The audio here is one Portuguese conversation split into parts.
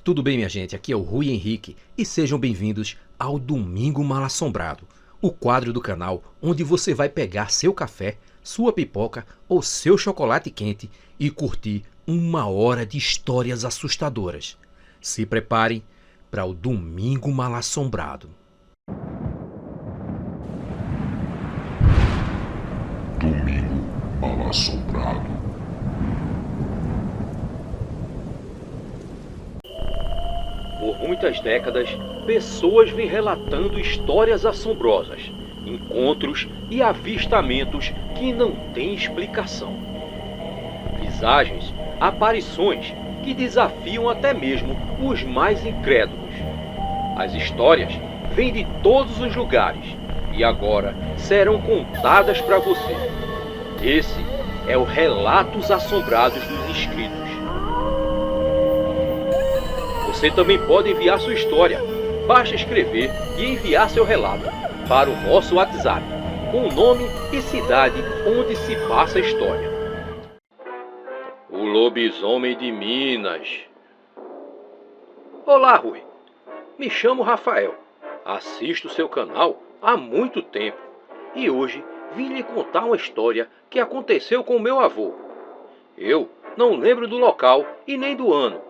Tudo bem, minha gente? Aqui é o Rui Henrique e sejam bem-vindos ao Domingo Mal-Assombrado, o quadro do canal onde você vai pegar seu café, sua pipoca ou seu chocolate quente e curtir uma hora de histórias assustadoras. Se preparem para o Domingo Mal-Assombrado. Domingo Mal-Assombrado. Por muitas décadas, pessoas vêm relatando histórias assombrosas, encontros e avistamentos que não têm explicação. Visagens, aparições que desafiam até mesmo os mais incrédulos. As histórias vêm de todos os lugares e agora serão contadas para você. Esse é o Relatos Assombrados dos Inscritos. Você também pode enviar sua história. Basta escrever e enviar seu relato para o nosso WhatsApp, com o nome e cidade onde se passa a história. O Lobisomem de Minas. Olá, Rui. Me chamo Rafael. Assisto seu canal há muito tempo e hoje vim lhe contar uma história que aconteceu com meu avô. Eu não lembro do local e nem do ano,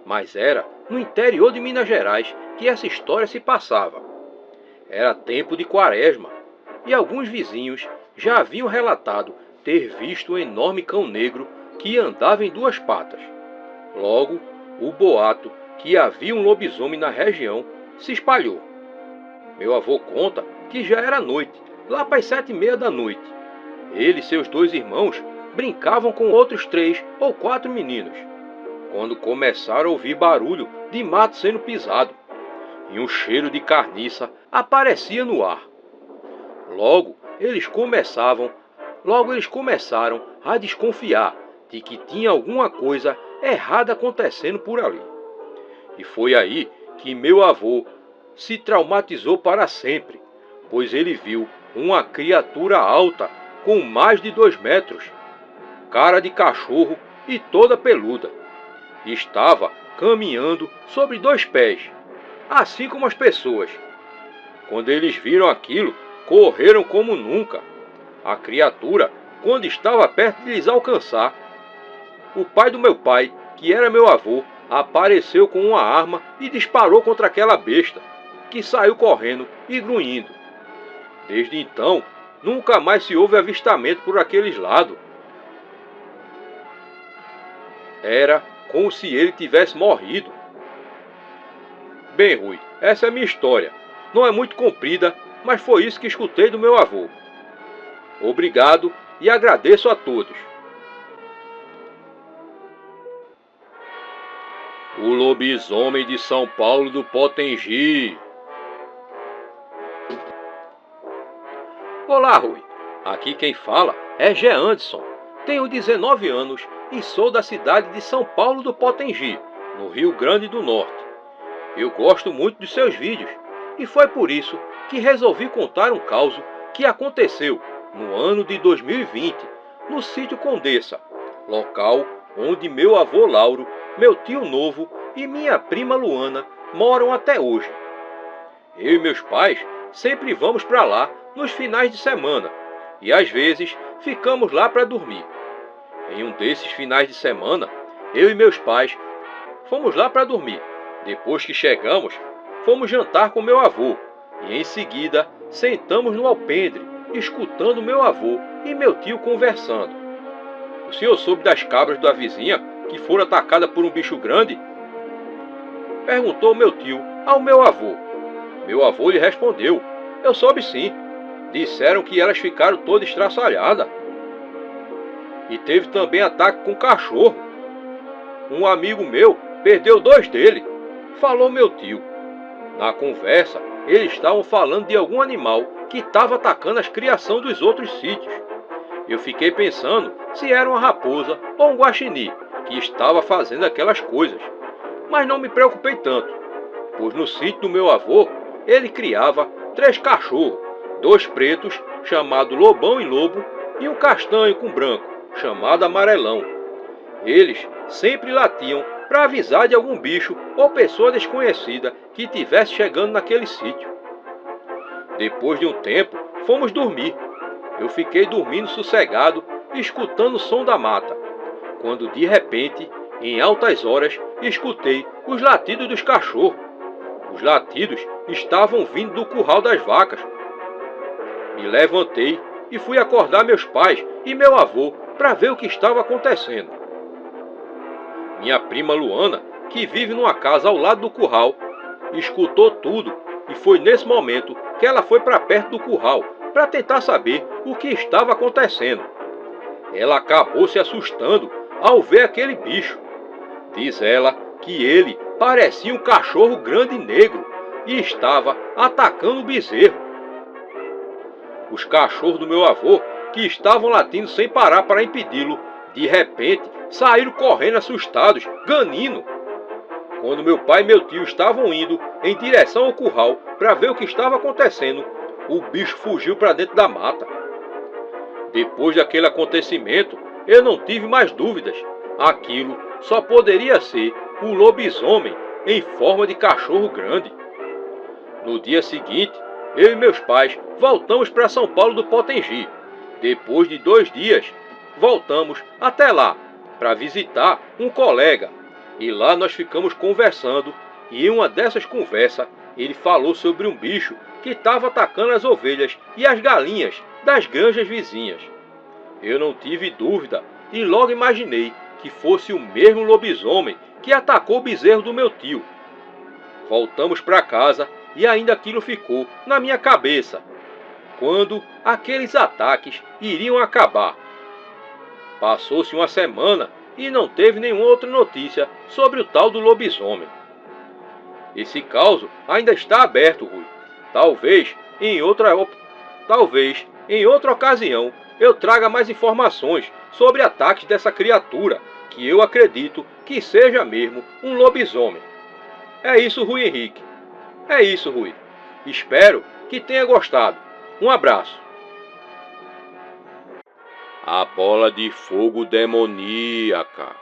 mas era no interior de Minas Gerais que essa história se passava. Era tempo de quaresma e alguns vizinhos já haviam relatado ter visto um enorme cão negro que andava em duas patas. Logo, o boato que havia um lobisomem na região se espalhou. Meu avô conta que já era noite, lá para as 7:30 da noite. Ele e seus dois irmãos brincavam com outros 3 ou 4 meninos, quando começaram a ouvir barulho de mato sendo pisado, e um cheiro de carniça aparecia no ar. Logo eles começaram a desconfiar de que tinha alguma coisa errada acontecendo por ali. E foi aí que meu avô se traumatizou para sempre, pois ele viu uma criatura alta com mais de 2 metros, cara de cachorro e toda peluda. Estava caminhando sobre 2 pés, assim como as pessoas. Quando eles viram aquilo, correram como nunca. A criatura, quando estava perto de lhes alcançar, o pai do meu pai, que era meu avô, apareceu com uma arma e disparou contra aquela besta, que saiu correndo e grunhindo. Desde então, nunca mais se houve avistamento por aqueles lados. Era como se ele tivesse morrido. Bem, Rui, essa é a minha história. Não é muito comprida, mas foi isso que escutei do meu avô. Obrigado e agradeço a todos. O Lobisomem de São Paulo do Potengi. Olá, Rui. Aqui quem fala é Gé Anderson. Tenho 19 anos e sou da cidade de São Paulo do Potengi, no Rio Grande do Norte. Eu gosto muito de seus vídeos e foi por isso que resolvi contar um caso que aconteceu no ano de 2020, no sítio Condessa, local onde meu avô Lauro, meu tio Novo e minha prima Luana moram até hoje. Eu e meus pais sempre vamos para lá nos finais de semana e às vezes ficamos lá para dormir. Em um desses finais de semana, eu e meus pais fomos lá para dormir. Depois que chegamos, fomos jantar com meu avô e em seguida sentamos no alpendre, escutando meu avô e meu tio conversando. O senhor soube das cabras da vizinha que foram atacadas por um bicho grande? Perguntou meu tio ao meu avô. Meu avô lhe respondeu: eu soube sim. Disseram que elas ficaram todas estraçalhadas. E teve também ataque com cachorro. Um amigo meu perdeu 2 dele, falou meu tio. Na conversa, eles estavam falando de algum animal que estava atacando as criações dos outros sítios. Eu fiquei pensando se era uma raposa ou um guaxinim que estava fazendo aquelas coisas, mas não me preocupei tanto, pois no sítio do meu avô, ele criava 3 cachorros, 2 pretos, chamado Lobão e Lobo, e um castanho com branco, chamado Amarelão. Eles sempre latiam para avisar de algum bicho ou pessoa desconhecida que estivesse chegando naquele sítio. Depois de um tempo, fomos dormir. Eu fiquei dormindo sossegado, escutando o som da mata, quando de repente, em altas horas, escutei os latidos dos cachorros. Os latidos estavam vindo do curral das vacas. Me levantei e fui acordar meus pais e meu avô para ver o que estava acontecendo. Minha prima Luana, que vive numa casa ao lado do curral, escutou tudo e foi nesse momento que ela foi para perto do curral para tentar saber o que estava acontecendo. Ela acabou se assustando ao ver aquele bicho. Diz ela que ele parecia um cachorro grande e negro e estava atacando o bezerro. Os cachorros do meu avô, que estavam latindo sem parar para impedi-lo, de repente saíram correndo assustados, ganindo. Quando meu pai e meu tio estavam indo em direção ao curral para ver o que estava acontecendo, o bicho fugiu para dentro da mata. Depois daquele acontecimento, eu não tive mais dúvidas. Aquilo só poderia ser um lobisomem em forma de cachorro grande. No dia seguinte, eu e meus pais voltamos para São Paulo do Potengi. Depois de 2 dias, voltamos até lá para visitar um colega. E lá nós ficamos conversando e em uma dessas conversas ele falou sobre um bicho que estava atacando as ovelhas e as galinhas das granjas vizinhas. Eu não tive dúvida e logo imaginei que fosse o mesmo lobisomem que atacou o bezerro do meu tio. Voltamos para casa e ainda aquilo ficou na minha cabeça. Quando aqueles ataques iriam acabar? Passou-se uma semana e não teve nenhuma outra notícia sobre o tal do lobisomem. Esse caso ainda está aberto, Rui. Talvez em outra ocasião eu traga mais informações sobre ataques dessa criatura, que eu acredito que seja mesmo um lobisomem. É isso, Rui Henrique. É isso, Rui. Espero que tenha gostado. Um abraço. A bola de fogo demoníaca.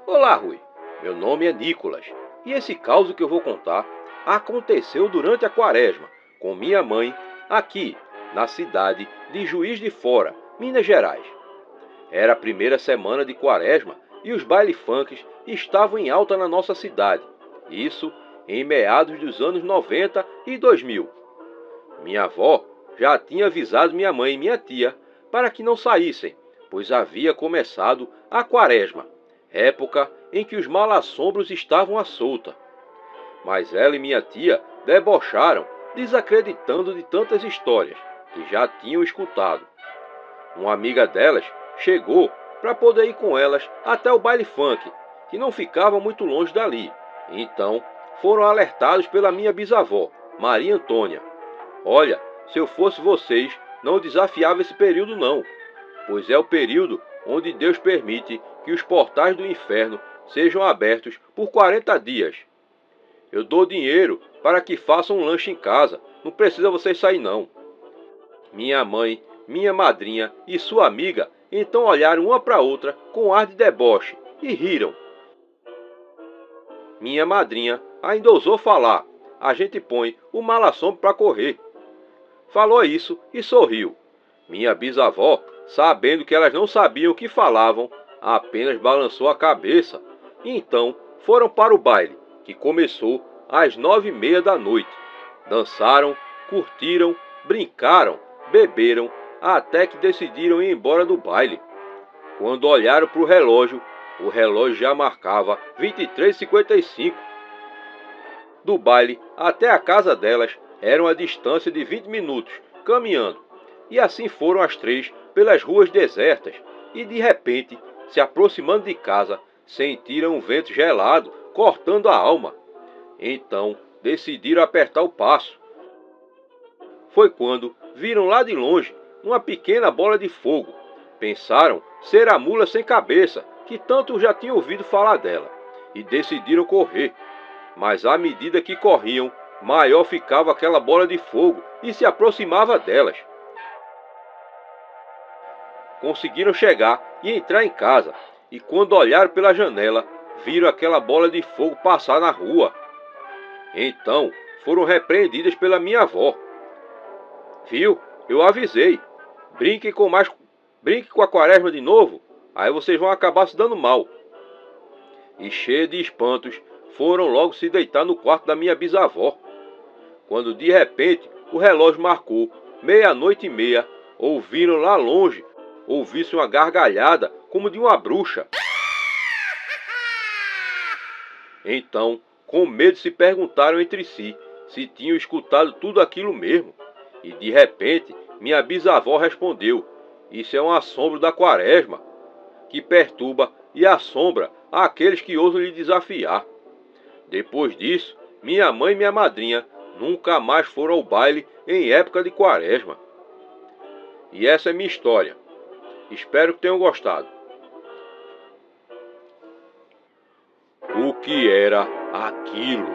Olá, Rui. Meu nome é Nicolas. E esse caso que eu vou contar aconteceu durante a quaresma, com minha mãe, aqui, na cidade de Juiz de Fora, Minas Gerais. Era a primeira semana de quaresma e os baile funks estavam em alta na nossa cidade. Isso em meados dos anos 90 e 2000. Minha avó já tinha avisado minha mãe e minha tia para que não saíssem, pois havia começado a quaresma, época em que os mal-assombros estavam à solta. Mas ela e minha tia debocharam, desacreditando de tantas histórias que já tinham escutado. Uma amiga delas chegou para poder ir com elas até o baile funk, que não ficava muito longe dali. Então foram alertados pela minha bisavó, Maria Antônia. Olha, se eu fosse vocês, não desafiava esse período não, pois é o período onde Deus permite que os portais do inferno sejam abertos por 40 dias. Eu dou dinheiro para que façam um lanche em casa, não precisa vocês sair não. Minha mãe, minha madrinha e sua amiga então olharam uma para outra com ar de deboche e riram. Minha madrinha ainda ousou falar: a gente põe o mal-assombro para correr. Falou isso e sorriu. Minha bisavó, sabendo que elas não sabiam o que falavam, apenas balançou a cabeça. E então foram para o baile, que começou às 9h30 da noite. Dançaram, curtiram, brincaram, beberam, até que decidiram ir embora do baile. Quando olharam para o relógio já marcava 23h55. Do baile até a casa delas era uma distância de 20 minutos, caminhando. E assim foram as 3 pelas ruas desertas e de repente, se aproximando de casa, sentiram um vento gelado cortando a alma. Então decidiram apertar o passo. Foi quando viram lá de longe uma pequena bola de fogo. Pensaram ser a mula sem cabeça, que tanto já tinham ouvido falar dela, e decidiram correr. Mas à medida que corriam, maior ficava aquela bola de fogo e se aproximava delas. Conseguiram chegar e entrar em casa, e quando olharam pela janela, viram aquela bola de fogo passar na rua. Então foram repreendidas pela minha avó. Viu? Eu avisei. Brinque com a quaresma de novo, aí vocês vão acabar se dando mal. E cheia de espantos, foram logo se deitar no quarto da minha bisavó. Quando de repente o relógio marcou 00:30, ouviram lá longe, ouviu-se uma gargalhada como de uma bruxa. Então, com medo, se perguntaram entre si se tinham escutado tudo aquilo mesmo. E de repente, minha bisavó respondeu: isso é um assombro da quaresma, que perturba e assombra aqueles que ousam lhe desafiar. Depois disso, minha mãe e minha madrinha nunca mais foram ao baile em época de quaresma. E essa é minha história. Espero que tenham gostado. O que era aquilo?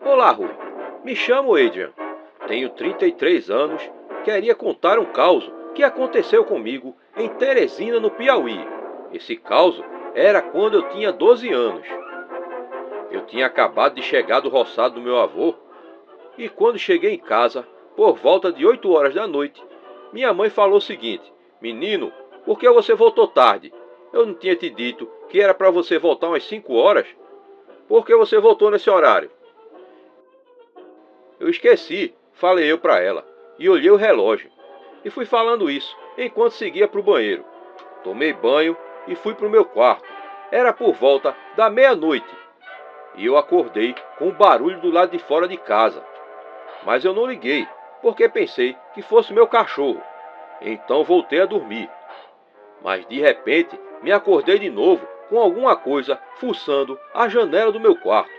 Olá, Rui. Me chamo Adrian. Tenho 33 anos. Queria contar um caos que aconteceu comigo em Teresina, no Piauí. Esse caos era quando eu tinha 12 anos. Eu tinha acabado de chegar do roçado do meu avô e quando cheguei em casa, por volta de 8 horas da noite, minha mãe falou o seguinte: menino, por que você voltou tarde? Eu não tinha te dito que era para você voltar umas 5 horas? Por que você voltou nesse horário? Eu esqueci, falei eu para ela, e olhei o relógio. E fui falando isso, enquanto seguia para o banheiro. Tomei banho e fui para o meu quarto. Era por volta da meia-noite. E eu acordei com um barulho do lado de fora de casa. Mas eu não liguei, porque pensei que fosse meu cachorro. Então voltei a dormir. Mas de repente me acordei de novo com alguma coisa fuçando a janela do meu quarto.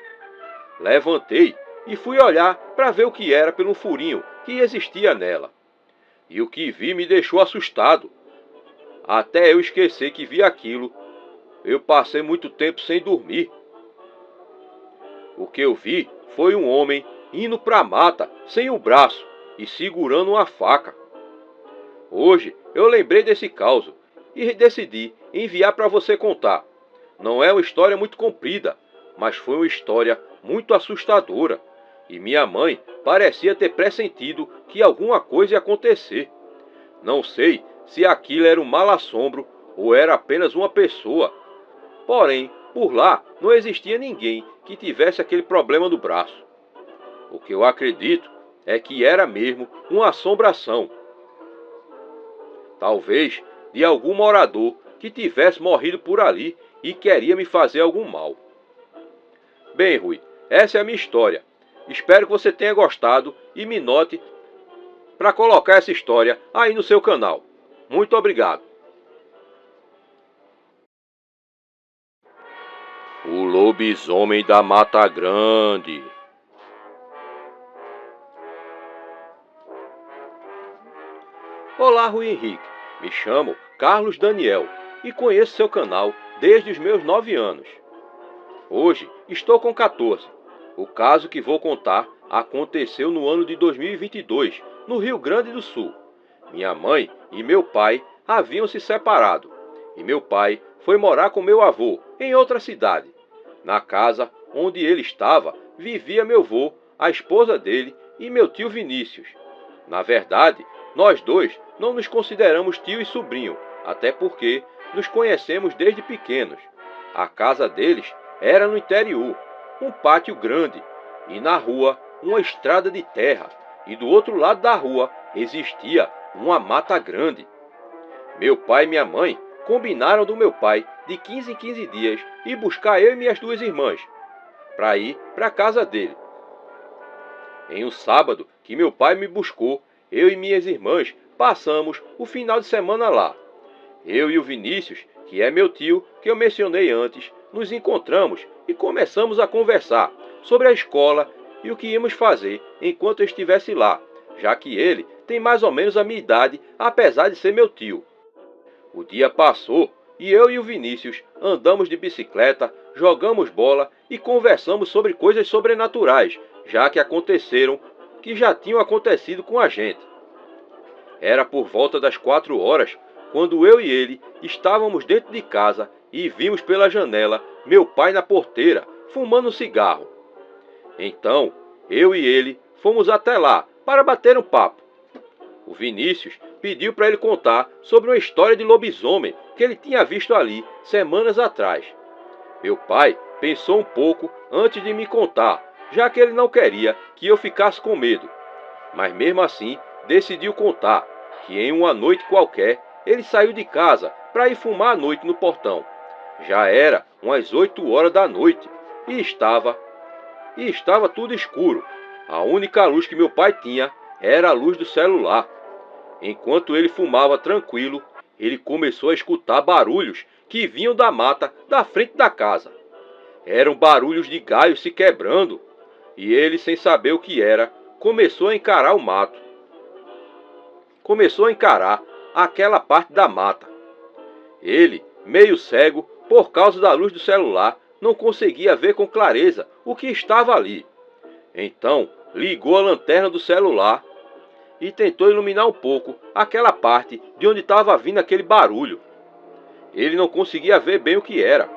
Levantei e fui olhar para ver o que era pelo furinho que existia nela. E o que vi me deixou assustado. Até eu esquecer que vi aquilo, eu passei muito tempo sem dormir. O que eu vi foi um homem indo para a mata sem um braço e segurando uma faca. Hoje eu lembrei desse caos e decidi enviar para você contar. Não é uma história muito comprida, mas foi uma história muito assustadora. E minha mãe parecia ter pressentido que alguma coisa ia acontecer. Não sei se aquilo era um mal-assombro ou era apenas uma pessoa. Porém, por lá não existia ninguém que tivesse aquele problema no braço. O que eu acredito é que era mesmo uma assombração. Talvez de algum morador que tivesse morrido por ali e queria me fazer algum mal. Bem, Rui, essa é a minha história. Espero que você tenha gostado e me note para colocar essa história aí no seu canal. Muito obrigado. O lobisomem da Mata Grande. Olá, Rui Henrique. Me chamo Carlos Daniel e conheço seu canal desde os meus 9 anos. Hoje estou com 14. O caso que vou contar aconteceu no ano de 2022, no Rio Grande do Sul. Minha mãe e meu pai haviam se separado, e meu pai foi morar com meu avô em outra cidade. Na casa onde ele estava, vivia meu avô, a esposa dele e meu tio Vinícius. Na verdade, nós dois não nos consideramos tio e sobrinho, até porque nos conhecemos desde pequenos. A casa deles era no interior, um pátio grande, e na rua uma estrada de terra, e do outro lado da rua existia uma mata grande. Meu pai e minha mãe combinaram do meu pai de 15 em 15 dias ir buscar eu e minhas 2 irmãs, para ir para a casa dele. Em um sábado que meu pai me buscou, eu e minhas irmãs passamos o final de semana lá. Eu e o Vinícius, que é meu tio, que eu mencionei antes, nos encontramos e começamos a conversar sobre a escola e o que íamos fazer enquanto eu estivesse lá, já que ele tem mais ou menos a minha idade, apesar de ser meu tio. O dia passou e eu e o Vinícius andamos de bicicleta, jogamos bola e conversamos sobre coisas sobrenaturais, já que já tinham acontecido com a gente. Era por volta das 4 horas, quando eu e ele estávamos dentro de casa e vimos pela janela meu pai na porteira, fumando um cigarro. Então, eu e ele fomos até lá para bater um papo. O Vinícius pediu para ele contar sobre uma história de lobisomem que ele tinha visto ali semanas atrás. Meu pai pensou um pouco antes de me contar, já que ele não queria que eu ficasse com medo. Mas mesmo assim, decidiu contar que em uma noite qualquer, ele saiu de casa para ir fumar à noite no portão. Já era umas 8 horas da noite e estava tudo escuro. A única luz que meu pai tinha era a luz do celular. Enquanto ele fumava tranquilo, ele começou a escutar barulhos que vinham da mata da frente da casa. Eram barulhos de galhos se quebrando, e ele, sem saber o que era, começou a encarar o mato. Começou a encarar aquela parte da mata. Ele, meio cego por causa da luz do celular, não conseguia ver com clareza o que estava ali. Então, ligou a lanterna do celular e tentou iluminar um pouco aquela parte de onde estava vindo aquele barulho. Ele não conseguia ver bem o que era,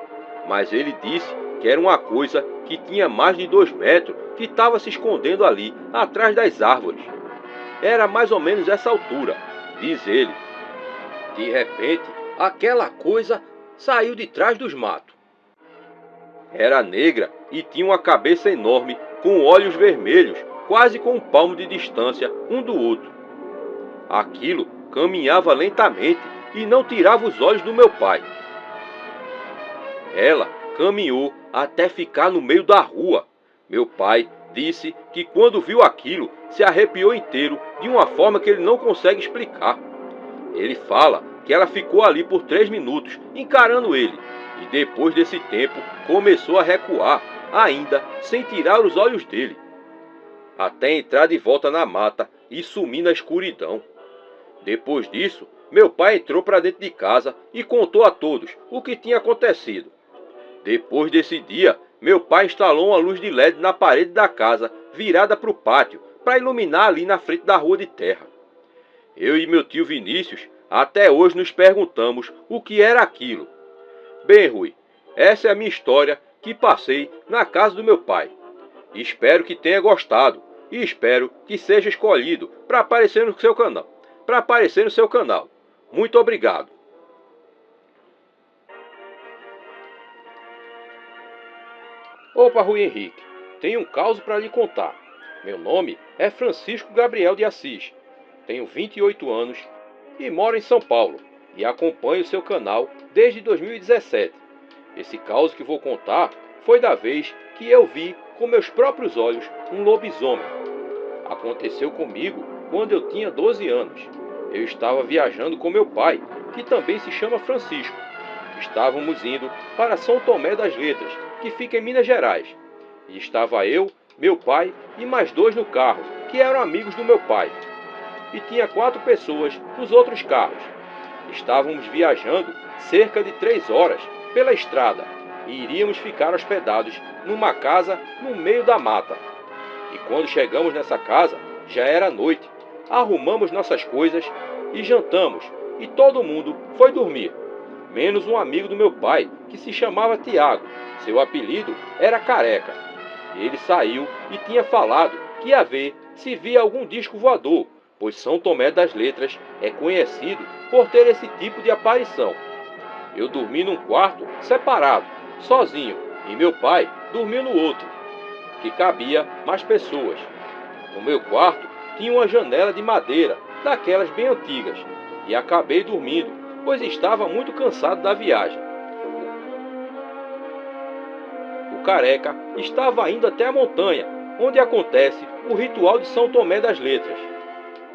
mas ele disse que era uma coisa que tinha mais de 2 metros que estava se escondendo ali, atrás das árvores. Era mais ou menos essa altura, diz ele. De repente, aquela coisa saiu de trás dos matos. Era negra e tinha uma cabeça enorme, com olhos vermelhos, quase com um palmo de distância um do outro. Aquilo caminhava lentamente e não tirava os olhos do meu pai. Ela caminhou até ficar no meio da rua. Meu pai disse que quando viu aquilo, se arrepiou inteiro de uma forma que ele não consegue explicar. Ele fala que ela ficou ali por 3 minutos, encarando ele, e depois desse tempo começou a recuar, ainda sem tirar os olhos dele, até entrar de volta na mata e sumir na escuridão. Depois disso, meu pai entrou para dentro de casa e contou a todos o que tinha acontecido. Depois desse dia, meu pai instalou uma luz de LED na parede da casa, virada para o pátio, para iluminar ali na frente da rua de terra. Eu e meu tio Vinícius até hoje nos perguntamos o que era aquilo. Bem, Rui, essa é a minha história que passei na casa do meu pai. Espero que tenha gostado e espero que seja escolhido para aparecer no seu canal. Muito obrigado. Opa, Rui Henrique, tenho um caso para lhe contar. Meu nome é Francisco Gabriel de Assis. Tenho 28 anos e moro em São Paulo e acompanho seu canal desde 2017. Esse caso que vou contar foi da vez que eu vi com meus próprios olhos um lobisomem. Aconteceu comigo quando eu tinha 12 anos. Eu estava viajando com meu pai, que também se chama Francisco. Estávamos indo para São Tomé das Letras, que fica em Minas Gerais. E estava eu, meu pai e mais 2 no carro, que eram amigos do meu pai. E tinha 4 pessoas nos outros carros. Estávamos viajando cerca de 3 horas pela estrada e iríamos ficar hospedados numa casa no meio da mata. E quando chegamos nessa casa, já era noite. Arrumamos nossas coisas e jantamos, e todo mundo foi dormir, menos um amigo do meu pai, que se chamava Tiago. Seu apelido era Careca. Ele saiu e tinha falado que ia ver se via algum disco voador, pois São Tomé das Letras é conhecido por ter esse tipo de aparição. Eu dormi num quarto separado, sozinho, e meu pai dormiu no outro, que cabia mais pessoas. No meu quarto tinha uma janela de madeira, daquelas bem antigas, e acabei dormindo, pois estava muito cansado da viagem. O Careca estava indo até a montanha, onde acontece o ritual de São Tomé das Letras.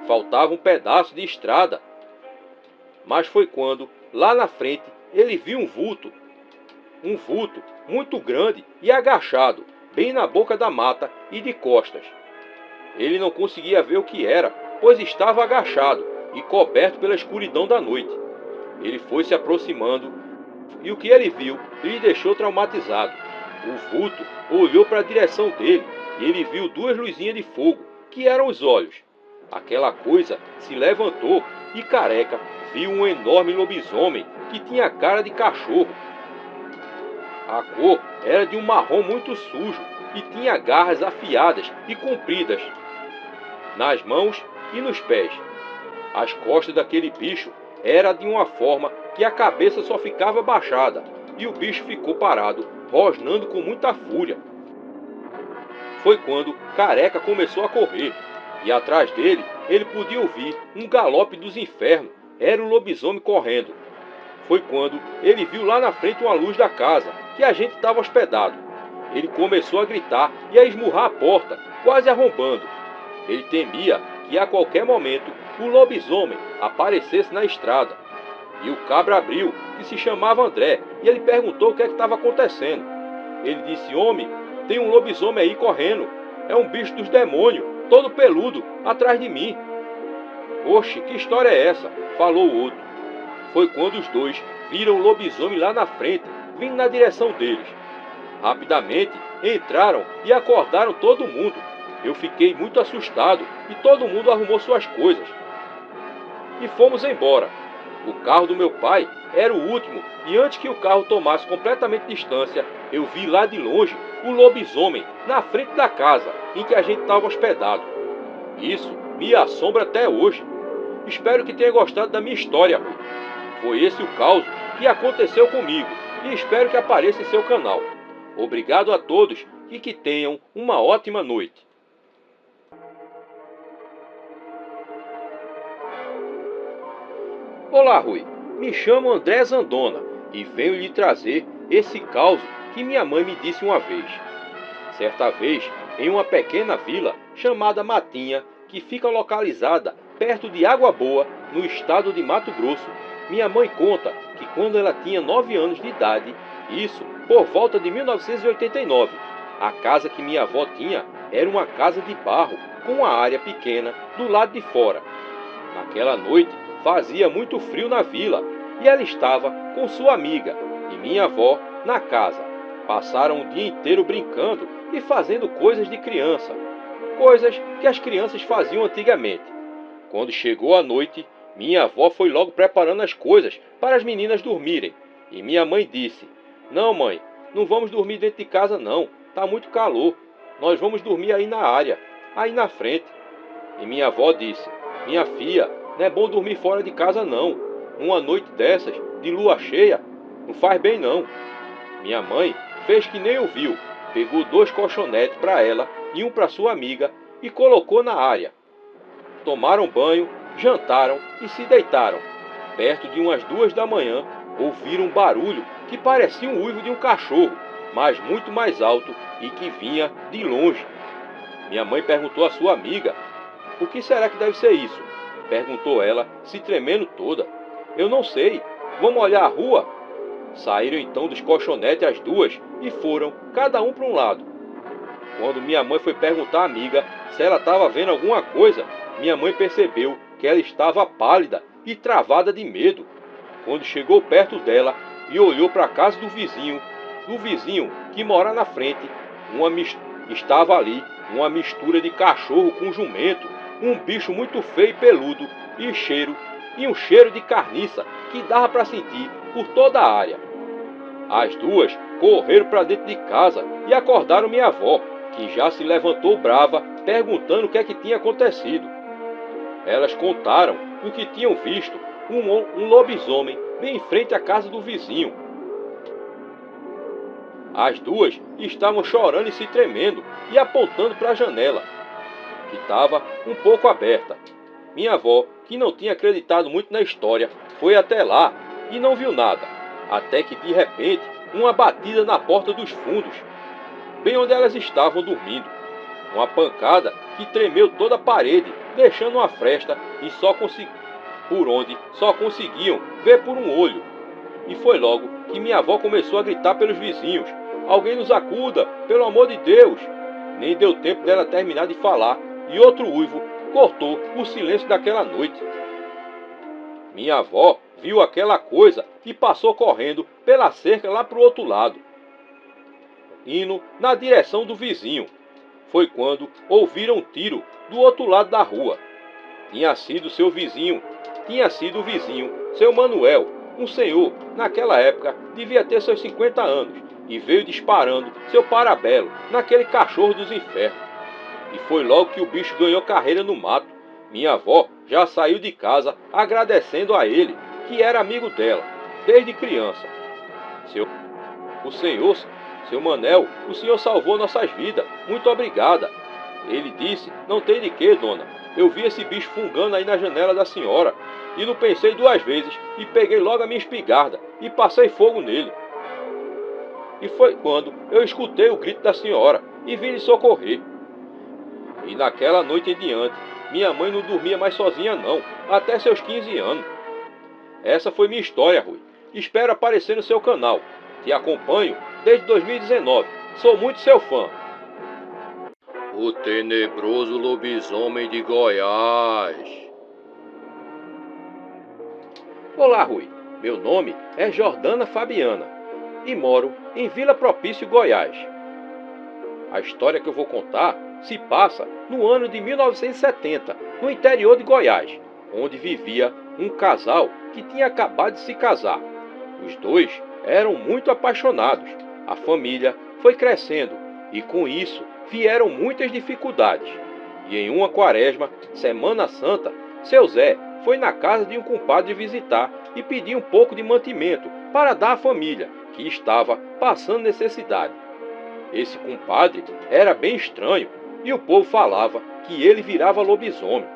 Faltava um pedaço de estrada, mas foi quando, lá na frente, ele viu um vulto muito grande e agachado, bem na boca da mata e de costas. Ele não conseguia ver o que era, pois estava agachado e coberto pela escuridão da noite. Ele foi se aproximando e o que ele viu lhe deixou traumatizado. O vulto olhou para a direção dele e ele viu 2 luzinhas de fogo, que eram os olhos. Aquela coisa se levantou e Careca viu um enorme lobisomem que tinha cara de cachorro. A cor era de um marrom muito sujo e tinha garras afiadas e compridas nas mãos e nos pés. As costas daquele bicho eram de uma forma que a cabeça só ficava baixada e o bicho ficou parado, rosnando com muita fúria. Foi quando Careca começou a correr, e atrás dele ele podia ouvir um galope dos infernos. Era o lobisomem correndo. Foi quando ele viu lá na frente uma luz da casa que a gente estava hospedado. Ele começou a gritar e a esmurrar a porta, quase arrombando. Ele temia que a qualquer momento o lobisomem aparecesse na estrada. E o cabra abriu, que se chamava André, e ele perguntou o que estava acontecendo. Ele disse: homem, tem um lobisomem aí correndo. É um bicho dos demônios, todo peludo, atrás de mim. Oxe, que história é essa? Falou o outro. Foi quando os dois viram o lobisomem lá na frente, vindo na direção deles. Rapidamente entraram e acordaram todo mundo. Eu fiquei muito assustado e todo mundo arrumou suas coisas. E fomos embora. O carro do meu pai era o último, e antes que o carro tomasse completamente distância, eu vi lá de longe o lobisomem na frente da casa em que a gente estava hospedado. Isso me assombra até hoje. Espero que tenha gostado da minha história, Rui. Foi esse o caos que aconteceu comigo, e espero que apareça em seu canal. Obrigado a todos e que tenham uma ótima noite. Olá, Rui. Me chamo André Zandona e venho lhe trazer esse caos que minha mãe me disse uma vez. Certa vez, em uma pequena vila chamada Matinha, que fica localizada perto de Água Boa, no estado de Mato Grosso, minha mãe conta que quando ela tinha 9 anos de idade, isso por volta de 1989, a casa que minha avó tinha era uma casa de barro com uma área pequena do lado de fora. Naquela noite fazia muito frio na vila e ela estava com sua amiga e minha avó na casa. Passaram o dia inteiro brincando e fazendo coisas de criança, coisas que as crianças faziam antigamente. Quando chegou a noite, minha avó foi logo preparando as coisas para as meninas dormirem. E minha mãe disse: não, mãe, não vamos dormir dentro de casa não, tá muito calor. Nós vamos dormir aí na área, aí na frente. E minha avó disse: minha filha, não é bom dormir fora de casa não. Numa noite dessas, de lua cheia, não faz bem não. Minha mãe fez que nem ouviu, pegou 2 colchonetes para ela e um para sua amiga e colocou na área. Tomaram banho, jantaram e se deitaram. Perto de umas 2 da manhã, ouviram um barulho que parecia um uivo de um cachorro, mas muito mais alto e que vinha de longe. Minha mãe perguntou à sua amiga: o que será que deve ser isso? Perguntou ela, se tremendo toda. Eu não sei, vamos olhar a rua? Saíram então dos colchonetes as duas e foram, cada um para um lado. Quando minha mãe foi perguntar à amiga se ela estava vendo alguma coisa, minha mãe percebeu que ela estava pálida e travada de medo. Quando chegou perto dela e olhou para a casa do vizinho que mora na frente, estava ali uma mistura de cachorro com jumento, um bicho muito feio e peludo e um cheiro de carniça que dava para sentir por toda a área. As duas correram para dentro de casa e acordaram minha avó, que já se levantou brava, perguntando o que é que tinha acontecido. Elas contaram o que tinham visto, um lobisomem bem em frente à casa do vizinho. As duas estavam chorando e se tremendo e apontando para a janela, que estava um pouco aberta. Minha avó, que não tinha acreditado muito na história, foi até lá e não viu nada, até que de repente uma batida na porta dos fundos, bem onde elas estavam dormindo. Uma pancada que tremeu toda a parede, deixando uma fresta por onde só conseguiam ver por um olho. E foi logo que minha avó começou a gritar pelos vizinhos: alguém nos acuda, pelo amor de Deus! Nem deu tempo dela terminar de falar e outro uivo cortou o silêncio daquela noite. Minha avó viu aquela coisa e passou correndo pela cerca lá para o outro lado, indo na direção do vizinho. Foi quando ouviram um tiro do outro lado da rua. Tinha sido seu vizinho, tinha sido o vizinho, seu Manuel, um senhor, naquela época, devia ter seus 50 anos, e veio disparando seu parabelo naquele cachorro dos infernos. E foi logo que o bicho ganhou carreira no mato. Minha avó já saiu de casa agradecendo a ele, que era amigo dela, desde criança. Seu Manel, o senhor salvou nossas vidas, muito obrigada. Ele disse, não tem de quê, dona. Eu vi esse bicho fungando aí na janela da senhora, e não pensei duas vezes, e peguei logo a minha espingarda, e passei fogo nele. E foi quando eu escutei o grito da senhora, e vim lhe socorrer. E naquela noite em diante, minha mãe não dormia mais sozinha não, até seus 15 anos. Essa foi minha história, Rui. Espero aparecer no seu canal. Te acompanho desde 2019. Sou muito seu fã. O tenebroso lobisomem de Goiás. Olá, Rui. Meu nome é Jordana Fabiana e moro em Vila Propício, Goiás. A história que eu vou contar se passa no ano de 1970, no interior de Goiás, onde vivia um casal que tinha acabado de se casar. Os dois eram muito apaixonados. A família foi crescendo e com isso vieram muitas dificuldades. E em uma quaresma, Semana Santa, seu Zé foi na casa de um compadre visitar e pedir um pouco de mantimento para dar à família, que estava passando necessidade. Esse compadre era bem estranho e o povo falava que ele virava lobisomem.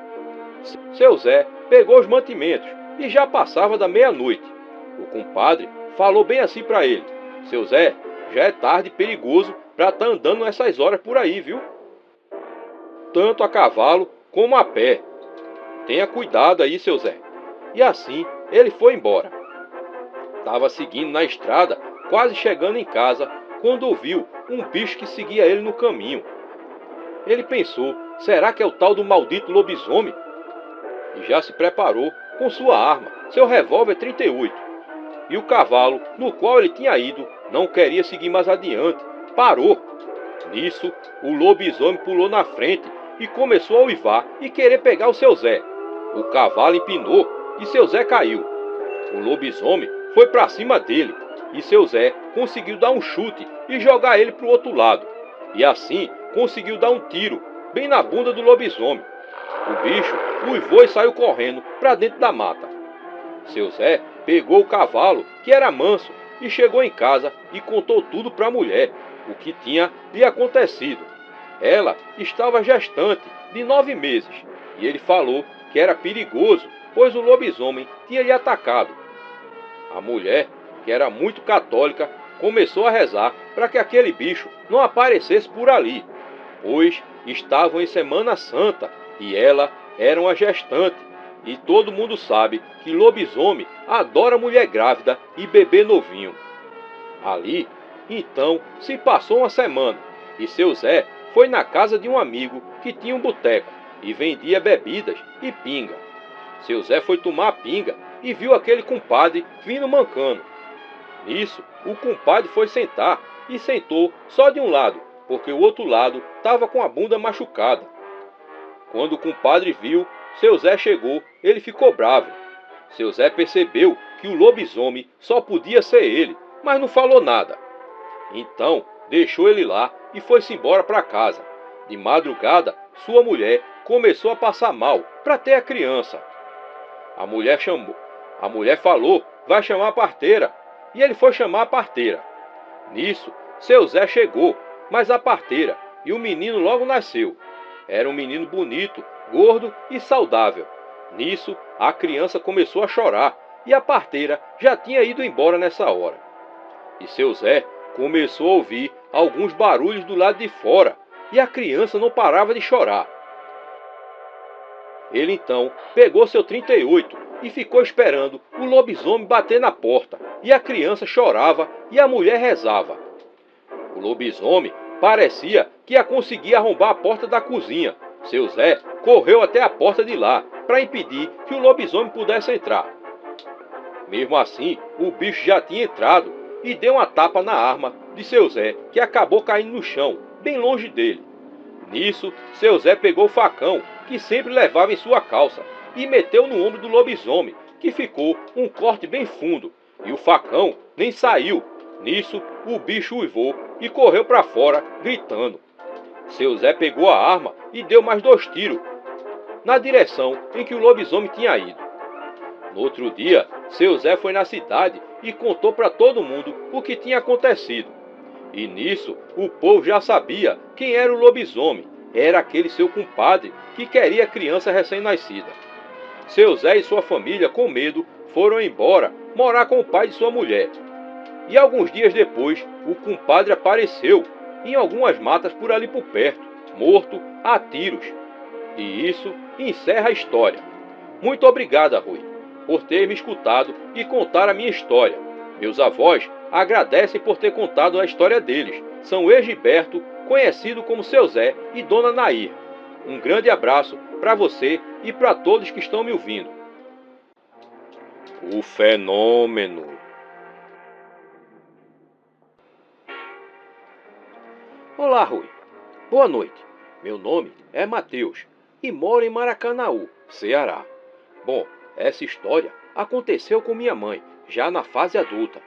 Seu Zé pegou os mantimentos e já passava da meia-noite. O compadre falou bem assim para ele: seu Zé, já é tarde e perigoso para estar andando nessas horas por aí, viu? Tanto a cavalo como a pé. Tenha cuidado aí, seu Zé. E assim ele foi embora. Estava seguindo na estrada, quase chegando em casa, quando ouviu um bicho que seguia ele no caminho. Ele pensou, será que é o tal do maldito lobisomem? E já se preparou com sua arma, seu revólver 38. E o cavalo, no qual ele tinha ido, não queria seguir mais adiante. Parou. Nisso, o lobisomem pulou na frente e começou a uivar e querer pegar o seu Zé. O cavalo empinou e seu Zé caiu. O lobisomem foi para cima dele e seu Zé conseguiu dar um chute e jogar ele para o outro lado. E assim conseguiu dar um tiro bem na bunda do lobisomem. O bicho uivou e saiu correndo para dentro da mata. Seu Zé pegou o cavalo, que era manso, e chegou em casa e contou tudo para a mulher, o que tinha lhe acontecido. Ela estava gestante de 9 meses e ele falou que era perigoso, pois o lobisomem tinha lhe atacado. A mulher, que era muito católica, começou a rezar para que aquele bicho não aparecesse por ali, pois estavam em Semana Santa e ela era uma gestante. E todo mundo sabe que lobisomem adora mulher grávida e bebê novinho. Ali, então, se passou uma semana e seu Zé foi na casa de um amigo que tinha um boteco e vendia bebidas e pinga. Seu Zé foi tomar a pinga e viu aquele compadre vindo mancando. Nisso, o compadre foi sentar e sentou só de um lado, porque o outro lado estava com a bunda machucada. Quando o compadre viu, seu Zé chegou, ele ficou bravo. Seu Zé percebeu que o lobisomem só podia ser ele, mas não falou nada. Então, deixou ele lá e foi-se embora para casa. De madrugada, sua mulher começou a passar mal para ter a criança. A mulher falou, vai chamar a parteira. E ele foi chamar a parteira. Nisso, seu Zé chegou, mas a parteira e o menino logo nasceu. Era um menino bonito, gordo e saudável. Nisso, a criança começou a chorar e a parteira já tinha ido embora nessa hora. E seu Zé começou a ouvir alguns barulhos do lado de fora e a criança não parava de chorar. Ele então pegou seu 38 e ficou esperando o lobisomem bater na porta. E a criança chorava e a mulher rezava. O lobisomem parecia que ia conseguir arrombar a porta da cozinha. Seu Zé correu até a porta de lá para impedir que o lobisomem pudesse entrar. Mesmo assim, o bicho já tinha entrado e deu uma tapa na arma de seu Zé, que acabou caindo no chão, bem longe dele. Nisso, seu Zé pegou o facão que sempre levava em sua calça e meteu no ombro do lobisomem, que ficou um corte bem fundo, e o facão nem saiu. Nisso, o bicho uivou e correu para fora, gritando. Seu Zé pegou a arma e deu mais 2 tiros, na direção em que o lobisomem tinha ido. No outro dia, seu Zé foi na cidade e contou para todo mundo o que tinha acontecido. E nisso, o povo já sabia quem era o lobisomem. Era aquele seu compadre que queria a criança recém-nascida. Seu Zé e sua família, com medo, foram embora morar com o pai de sua mulher. E alguns dias depois, o compadre apareceu em algumas matas por ali por perto, morto a tiros. E isso encerra a história. Muito obrigado, Rui, por ter me escutado e contar a minha história. Meus avós agradecem por ter contado a história deles. São Egiberto, conhecido como Seu Zé, e Dona Nair. Um grande abraço para você e para todos que estão me ouvindo. O fenômeno. Olá, Rui. Boa noite. Meu nome é Matheus e moro em Maracanaú, Ceará. Bom, essa história aconteceu com minha mãe, já na fase adulta.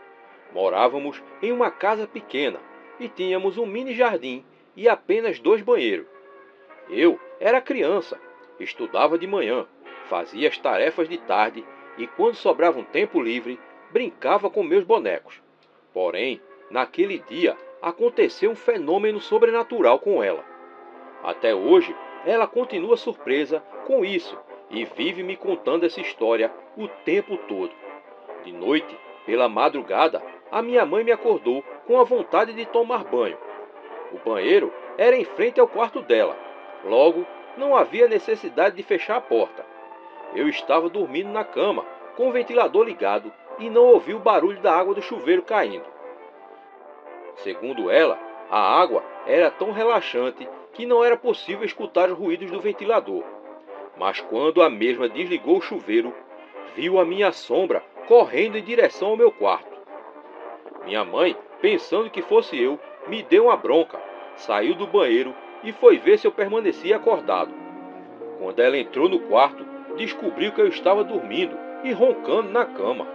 Morávamos em uma casa pequena e tínhamos um mini jardim e apenas 2 banheiros. Eu era criança, estudava de manhã, fazia as tarefas de tarde e quando sobrava um tempo livre, brincava com meus bonecos. Porém, naquele dia aconteceu um fenômeno sobrenatural com ela. Até hoje, ela continua surpresa com isso e vive me contando essa história o tempo todo. De noite, pela madrugada, a minha mãe me acordou com a vontade de tomar banho. O banheiro era em frente ao quarto dela. Logo, não havia necessidade de fechar a porta. Eu estava dormindo na cama, com o ventilador ligado, e não ouvi o barulho da água do chuveiro caindo. Segundo ela, a água era tão relaxante que não era possível escutar os ruídos do ventilador. Mas quando a mesma desligou o chuveiro, viu a minha sombra correndo em direção ao meu quarto. Minha mãe, pensando que fosse eu, me deu uma bronca, saiu do banheiro e foi ver se eu permanecia acordado. Quando ela entrou no quarto, descobriu que eu estava dormindo e roncando na cama.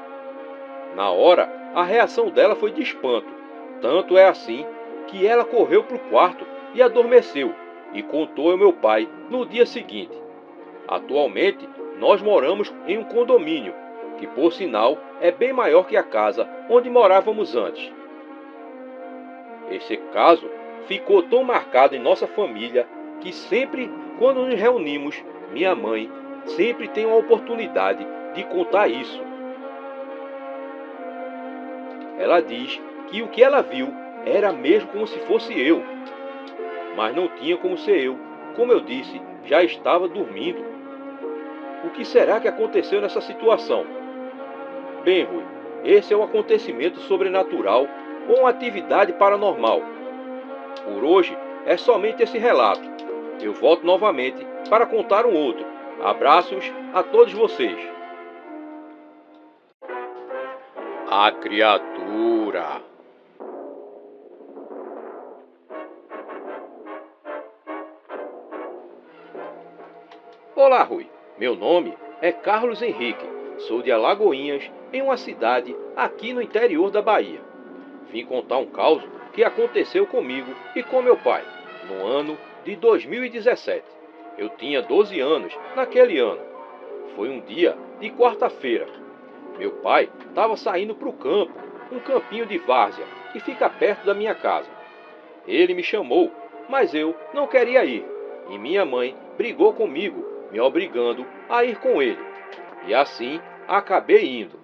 Na hora, a reação dela foi de espanto. Tanto é assim que ela correu para o quarto e adormeceu e contou ao meu pai no dia seguinte. Atualmente, nós moramos em um condomínio, que por sinal é bem maior que a casa onde morávamos antes. Esse caso ficou tão marcado em nossa família que sempre, quando nos reunimos, minha mãe sempre tem uma oportunidade de contar isso. Ela diz que o que ela viu era mesmo como se fosse eu. Mas não tinha como ser eu. Como eu disse, já estava dormindo. O que será que aconteceu nessa situação? Bem, Rui, esse é um acontecimento sobrenatural ou uma atividade paranormal. Por hoje é somente esse relato. Eu volto novamente para contar um outro. Abraços a todos vocês. A criatura. Olá, Rui. Meu nome é Carlos Henrique. Sou de Alagoinhas, em uma cidade aqui no interior da Bahia. Vim contar um caos que aconteceu comigo e com meu pai, no ano de 2017. Eu tinha 12 anos naquele ano. Foi um dia de quarta-feira. Meu pai estava saindo para o campo, um campinho de várzea que fica perto da minha casa. Ele me chamou, mas eu não queria ir, e minha mãe brigou comigo, me obrigando a ir com ele. E assim acabei indo.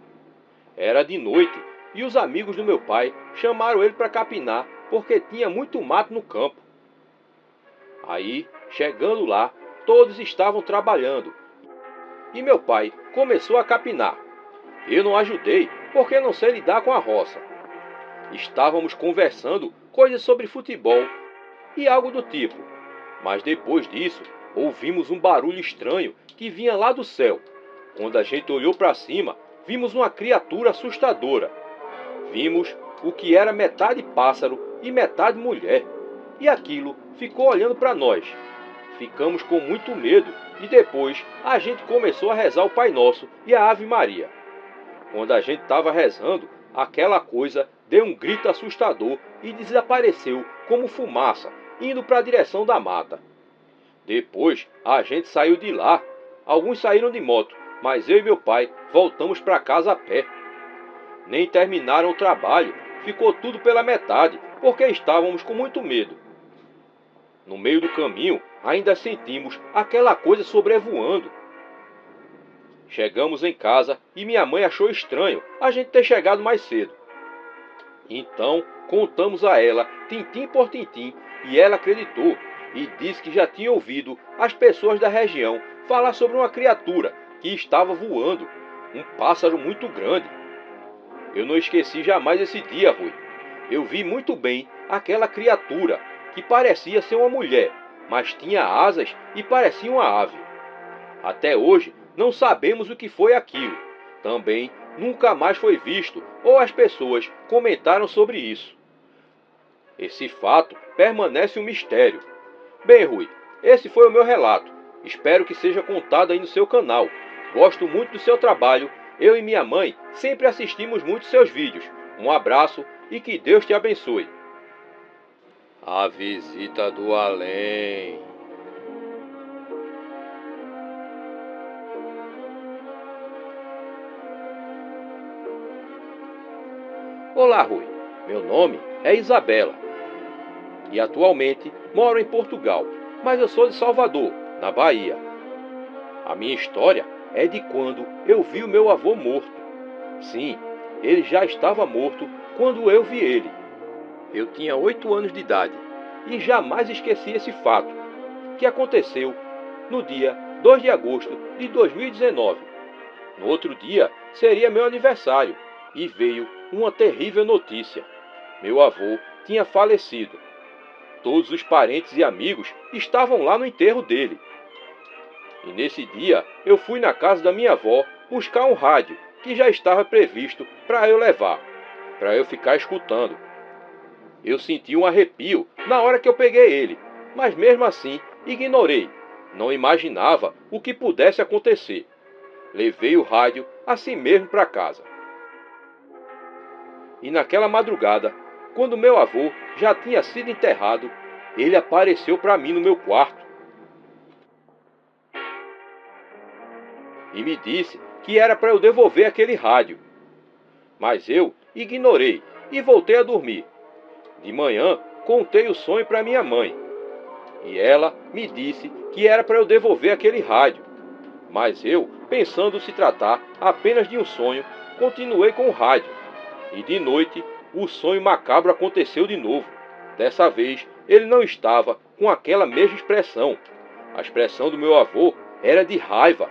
Era de noite e os amigos do meu pai chamaram ele para capinar porque tinha muito mato no campo. Aí, chegando lá, todos estavam trabalhando e meu pai começou a capinar. Eu não ajudei porque não sei lidar com a roça. Estávamos conversando coisas sobre futebol e algo do tipo, mas depois disso ouvimos um barulho estranho que vinha lá do céu. Quando a gente olhou para cima, vimos uma criatura assustadora. Vimos o que era metade pássaro e metade mulher. E aquilo ficou olhando para nós. Ficamos com muito medo e depois a gente começou a rezar o Pai Nosso e a Ave Maria. Quando a gente estava rezando, aquela coisa deu um grito assustador e desapareceu como fumaça, indo para a direção da mata. Depois a gente saiu de lá. Alguns saíram de moto, mas eu e meu pai voltamos para casa a pé. Nem terminaram o trabalho, ficou tudo pela metade, porque estávamos com muito medo. No meio do caminho, ainda sentimos aquela coisa sobrevoando. Chegamos em casa e minha mãe achou estranho a gente ter chegado mais cedo. Então, contamos a ela, tintim por tintim, e ela acreditou e disse que já tinha ouvido as pessoas da região falar sobre uma criatura que estava voando, um pássaro muito grande. Eu não esqueci jamais esse dia, Rui. Eu vi muito bem aquela criatura, que parecia ser uma mulher, mas tinha asas e parecia uma ave. Até hoje não sabemos o que foi aquilo. Também nunca mais foi visto ou as pessoas comentaram sobre isso. Esse fato permanece um mistério. Bem, Rui, esse foi o meu relato. Espero que seja contado aí no seu canal. Gosto muito do seu trabalho. Eu e minha mãe sempre assistimos muito seus vídeos. Um abraço e que Deus te abençoe. A visita do além. Olá, Rui. Meu nome é Isabela e atualmente moro em Portugal, mas eu sou de Salvador, na Bahia. A minha história é de quando eu vi o meu avô morto. Sim, ele já estava morto quando eu vi ele. Eu tinha 8 anos de idade e jamais esqueci esse fato, que aconteceu no dia 2 de agosto de 2019. No outro dia seria meu aniversário e veio uma terrível notícia. Meu avô tinha falecido. Todos os parentes e amigos estavam lá no enterro dele. E nesse dia eu fui na casa da minha avó buscar um rádio que já estava previsto para eu levar, para eu ficar escutando. Eu senti um arrepio na hora que eu peguei ele, mas mesmo assim ignorei. Não imaginava o que pudesse acontecer. Levei o rádio assim mesmo para casa. E naquela madrugada, quando meu avô já tinha sido enterrado, ele apareceu para mim no meu quarto. E me disse que era para eu devolver aquele rádio. Mas eu ignorei e voltei a dormir. De manhã, contei o sonho para minha mãe. E ela me disse que era para eu devolver aquele rádio. Mas eu, pensando se tratar apenas de um sonho, continuei com o rádio. E de noite, o sonho macabro aconteceu de novo. Dessa vez, ele não estava com aquela mesma expressão. A expressão do meu avô era de raiva.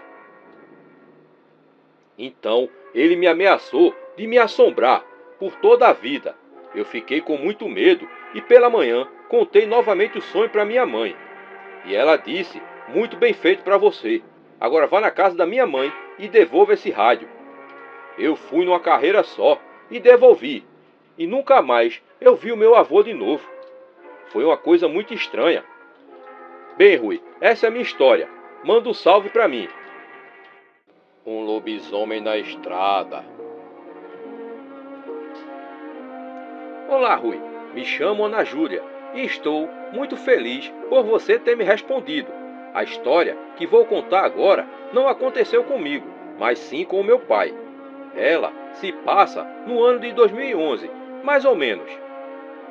Então, ele me ameaçou de me assombrar por toda a vida. Eu fiquei com muito medo e pela manhã contei novamente o sonho para minha mãe. E ela disse, muito bem feito para você. Agora vá na casa da minha mãe e devolva esse rádio. Eu fui numa carreira só e devolvi. E nunca mais eu vi o meu avô de novo. Foi uma coisa muito estranha. Bem, Rui, essa é a minha história. Manda um salve para mim. Um lobisomem na estrada. Olá, Rui. Me chamo Ana Júlia e estou muito feliz por você ter me respondido. A história que vou contar agora não aconteceu comigo, mas sim com o meu pai. Ela se passa no ano de 2011, mais ou menos.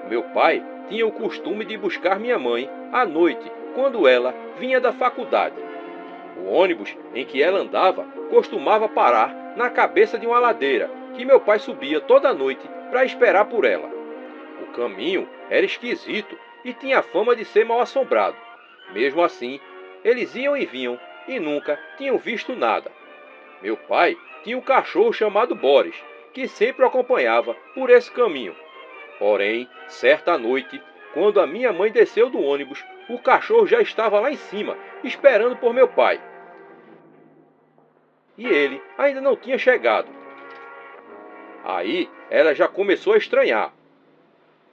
Meu pai tinha o costume de buscar minha mãe à noite, quando ela vinha da faculdade. O ônibus em que ela andava costumava parar na cabeça de uma ladeira, que meu pai subia toda noite para esperar por ela. O caminho era esquisito e tinha fama de ser mal assombrado. Mesmo assim, eles iam e vinham e nunca tinham visto nada. Meu pai tinha um cachorro chamado Boris, que sempre o acompanhava por esse caminho. Porém, certa noite, quando a minha mãe desceu do ônibus, o cachorro já estava lá em cima, esperando por meu pai. E ele ainda não tinha chegado. Aí, ela já começou a estranhar.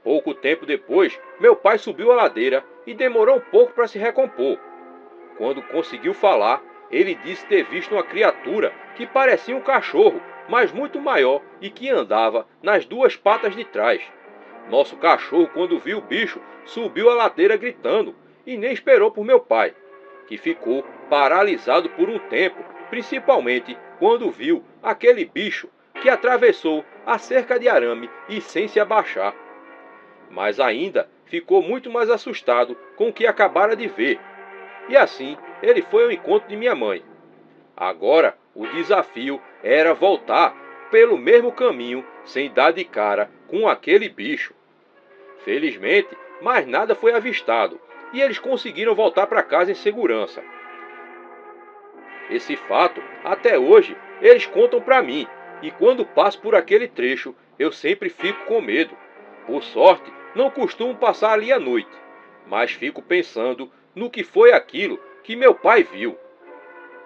Pouco tempo depois, meu pai subiu a ladeira e demorou um pouco para se recompor. Quando conseguiu falar, ele disse ter visto uma criatura que parecia um cachorro, mas muito maior e que andava nas duas patas de trás. Nosso cachorro, quando viu o bicho, subiu a ladeira gritando e nem esperou por meu pai, que ficou paralisado por um tempo, principalmente quando viu aquele bicho que atravessou a cerca de arame e sem se abaixar. Mas ainda ficou muito mais assustado com o que acabara de ver. E assim ele foi ao encontro de minha mãe. Agora o desafio era voltar pelo mesmo caminho sem dar de cara com aquele bicho. Felizmente, mais nada foi avistado e eles conseguiram voltar para casa em segurança. Esse fato, até hoje, eles contam para mim, e quando passo por aquele trecho, eu sempre fico com medo. Por sorte, não costumo passar ali à noite, mas fico pensando no que foi aquilo que meu pai viu.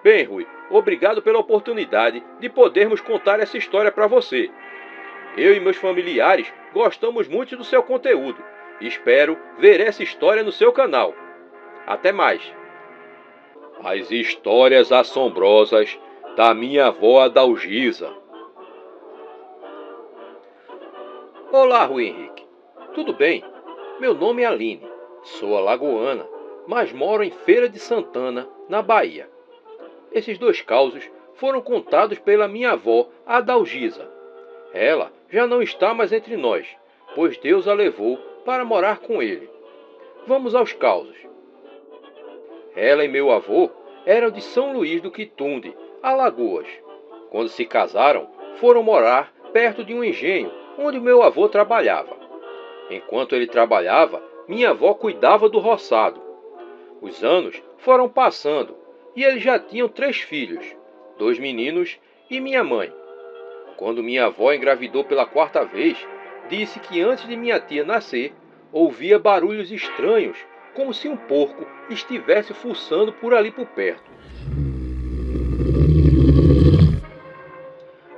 Bem, Rui, obrigado pela oportunidade de podermos contar essa história para você. Eu e meus familiares gostamos muito do seu conteúdo. Espero ver essa história no seu canal. Até mais. As histórias assombrosas da minha avó Adalgisa. Olá, Rui Henrique. Tudo bem? Meu nome é Aline. Sou alagoana, mas moro em Feira de Santana, na Bahia. Esses dois causos foram contados pela minha avó Adalgisa. Ela já não está mais entre nós, pois Deus a levou para morar com ele. Vamos aos causos. Ela e meu avô eram de São Luís do Quitunde, Alagoas. Quando se casaram, foram morar perto de um engenho onde meu avô trabalhava. Enquanto ele trabalhava, minha avó cuidava do roçado. Os anos foram passando e eles já tinham 3 filhos, 2 meninos e minha mãe. Quando minha avó engravidou pela 4ª vez, disse que antes de minha tia nascer, ouvia barulhos estranhos, como se um porco estivesse fuçando por ali por perto.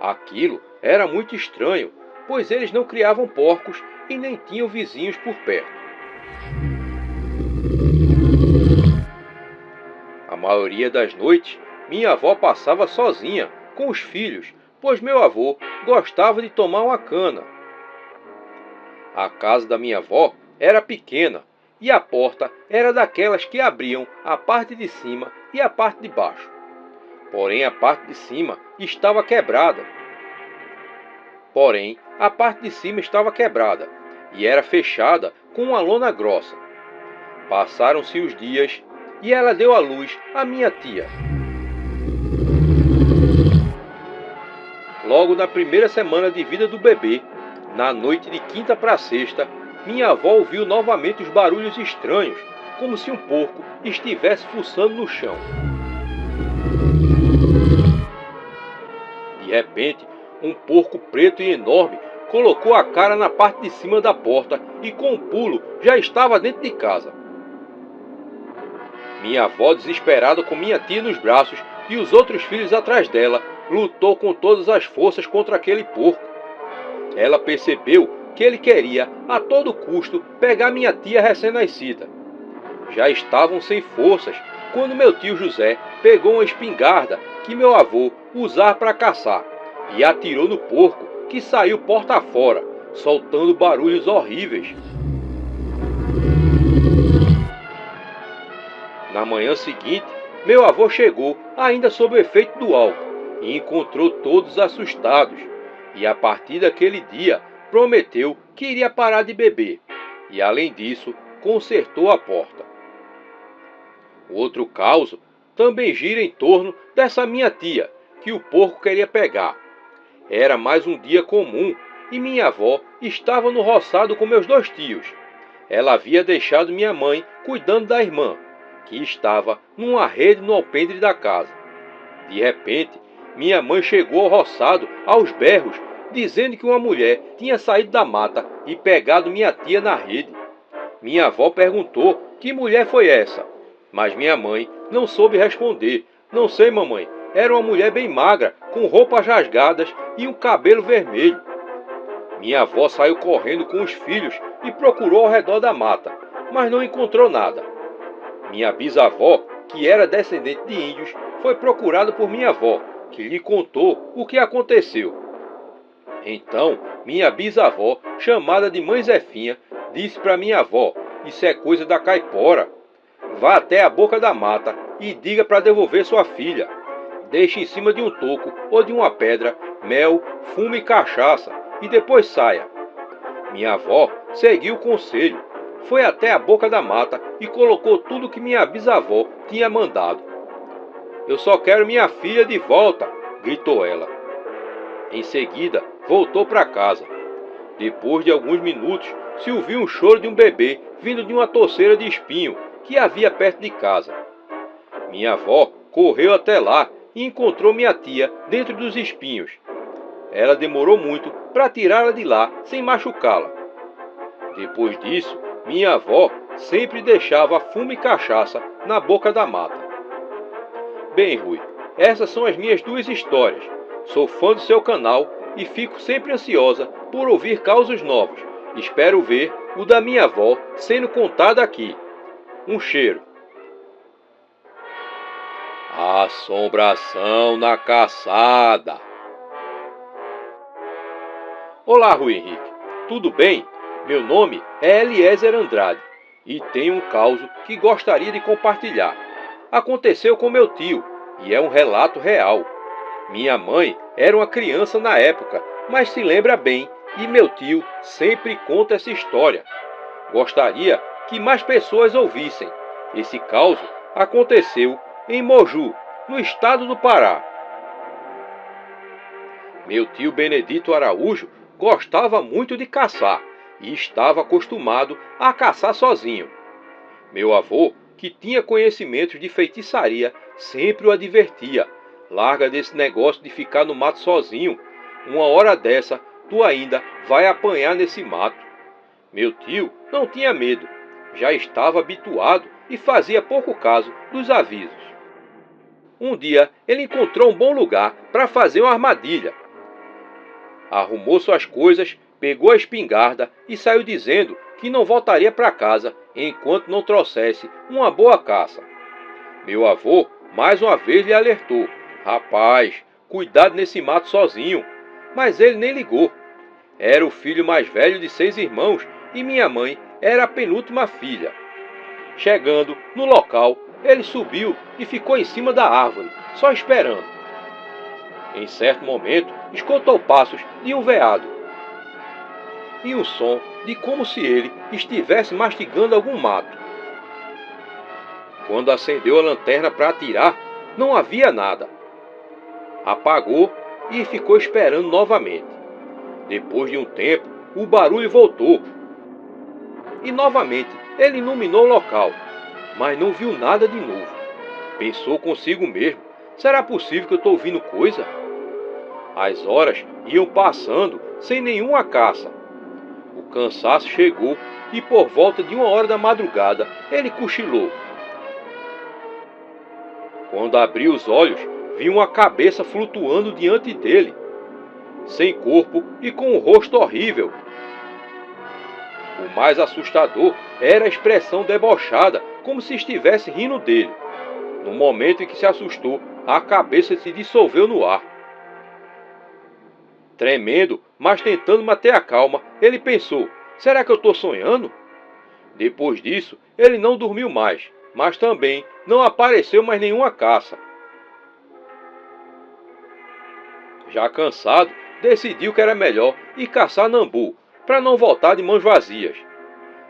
Aquilo era muito estranho, pois eles não criavam porcos e nem tinham vizinhos por perto. A maioria das noites, minha avó passava sozinha com os filhos, pois meu avô gostava de tomar uma cana. A casa da minha avó era pequena e a porta era daquelas que abriam a parte de cima e a parte de baixo. Porém, a parte de cima estava quebrada. E era fechada com uma lona grossa. Passaram-se os dias e ela deu à luz a minha tia. Logo na primeira semana de vida do bebê, na noite de quinta para sexta, minha avó ouviu novamente os barulhos estranhos, como se um porco estivesse fuçando no chão. De repente, um porco preto e enorme colocou a cara na parte de cima da porta e com um pulo já estava dentro de casa. Minha avó, desesperada com minha tia nos braços e os outros filhos atrás dela, lutou com todas as forças contra aquele porco. Ela percebeu que ele queria, a todo custo, pegar minha tia recém-nascida. Já estavam sem forças quando meu tio José pegou uma espingarda que meu avô usava para caçar e atirou no porco, que saiu porta fora, soltando barulhos horríveis. Na manhã seguinte, meu avô chegou ainda sob o efeito do álcool e encontrou todos assustados. E a partir daquele dia, prometeu que iria parar de beber. E além disso, consertou a porta. O outro caso também gira em torno dessa minha tia, que o porco queria pegar. Era mais um dia comum e minha avó estava no roçado com meus 2 tios. Ela havia deixado minha mãe cuidando da irmã, que estava numa rede no alpendre da casa. De repente, minha mãe chegou ao roçado aos berros, dizendo que uma mulher tinha saído da mata e pegado minha tia na rede. Minha avó perguntou que mulher foi essa, mas minha mãe não soube responder. Não sei, mamãe, era uma mulher bem magra, com roupas rasgadas e um cabelo vermelho. Minha avó saiu correndo com os filhos e procurou ao redor da mata, mas não encontrou nada. Minha bisavó, que era descendente de índios, foi procurado por minha avó, que lhe contou o que aconteceu. Então, minha bisavó, chamada de Mãe Zefinha, disse para minha avó: "Isso é coisa da caipora. Vá até a boca da mata e diga para devolver sua filha. Deixe em cima de um toco ou de uma pedra mel, fumo e cachaça e depois saia." Minha avó seguiu o conselho, foi até a boca da mata e colocou tudo que minha bisavó tinha mandado. "Eu só quero minha filha de volta", gritou ela. Em seguida, voltou para casa. Depois de alguns minutos, se ouviu um choro de um bebê vindo de uma torceira de espinho que havia perto de casa. Minha avó correu até lá e encontrou minha tia dentro dos espinhos. Ela demorou muito para tirá-la de lá sem machucá-la. Depois disso, minha avó sempre deixava fumo e cachaça na boca da mata. Bem, Rui, essas são as minhas duas histórias. Sou fã do seu canal e fico sempre ansiosa por ouvir causos novos. Espero ver o da minha avó sendo contado aqui. Um cheiro. Assombração na caçada. Olá, Rui Henrique. Tudo bem? Meu nome é Eliezer Andrade e tenho um caso que gostaria de compartilhar. Aconteceu com meu tio e é um relato real. Minha mãe era uma criança na época, mas se lembra bem e meu tio sempre conta essa história. Gostaria que mais pessoas ouvissem. Esse caso aconteceu em Moju, no estado do Pará. Meu tio Benedito Araújo gostava muito de caçar e estava acostumado a caçar sozinho. Meu avô, que tinha conhecimentos de feitiçaria, sempre o advertia: "Larga desse negócio de ficar no mato sozinho. Uma hora dessa, tu ainda vai apanhar nesse mato." Meu tio não tinha medo, já estava habituado e fazia pouco caso dos avisos. Um dia ele encontrou um bom lugar para fazer uma armadilha. Arrumou suas coisas, pegou a espingarda e saiu dizendo que não voltaria para casa enquanto não trouxesse uma boa caça. Meu avô mais uma vez lhe alertou: "Rapaz, cuidado nesse mato sozinho." Mas ele nem ligou. Era o filho mais velho de 6 irmãos e minha mãe era a penúltima filha. Chegando no local, ele subiu e ficou em cima da árvore, só esperando. Em certo momento, escutou passos de um veado e um som de como se ele estivesse mastigando algum mato. Quando acendeu a lanterna para atirar, não havia nada. Apagou e ficou esperando novamente. Depois de um tempo, o barulho voltou. E novamente ele iluminou o local, mas não viu nada de novo. Pensou consigo mesmo: será possível que eu estou ouvindo coisa? As horas iam passando sem nenhuma caça. O cansaço chegou e por volta de 1 hora da madrugada ele cochilou. Quando abriu os olhos, viu uma cabeça flutuando diante dele, sem corpo e com um rosto horrível. O mais assustador era a expressão debochada, como se estivesse rindo dele. No momento em que se assustou, a cabeça se dissolveu no ar. Tremendo, mas tentando manter a calma, ele pensou: será que eu estou sonhando? Depois disso, ele não dormiu mais, mas também não apareceu mais nenhuma caça. Já cansado, decidiu que era melhor ir caçar nambu, para não voltar de mãos vazias.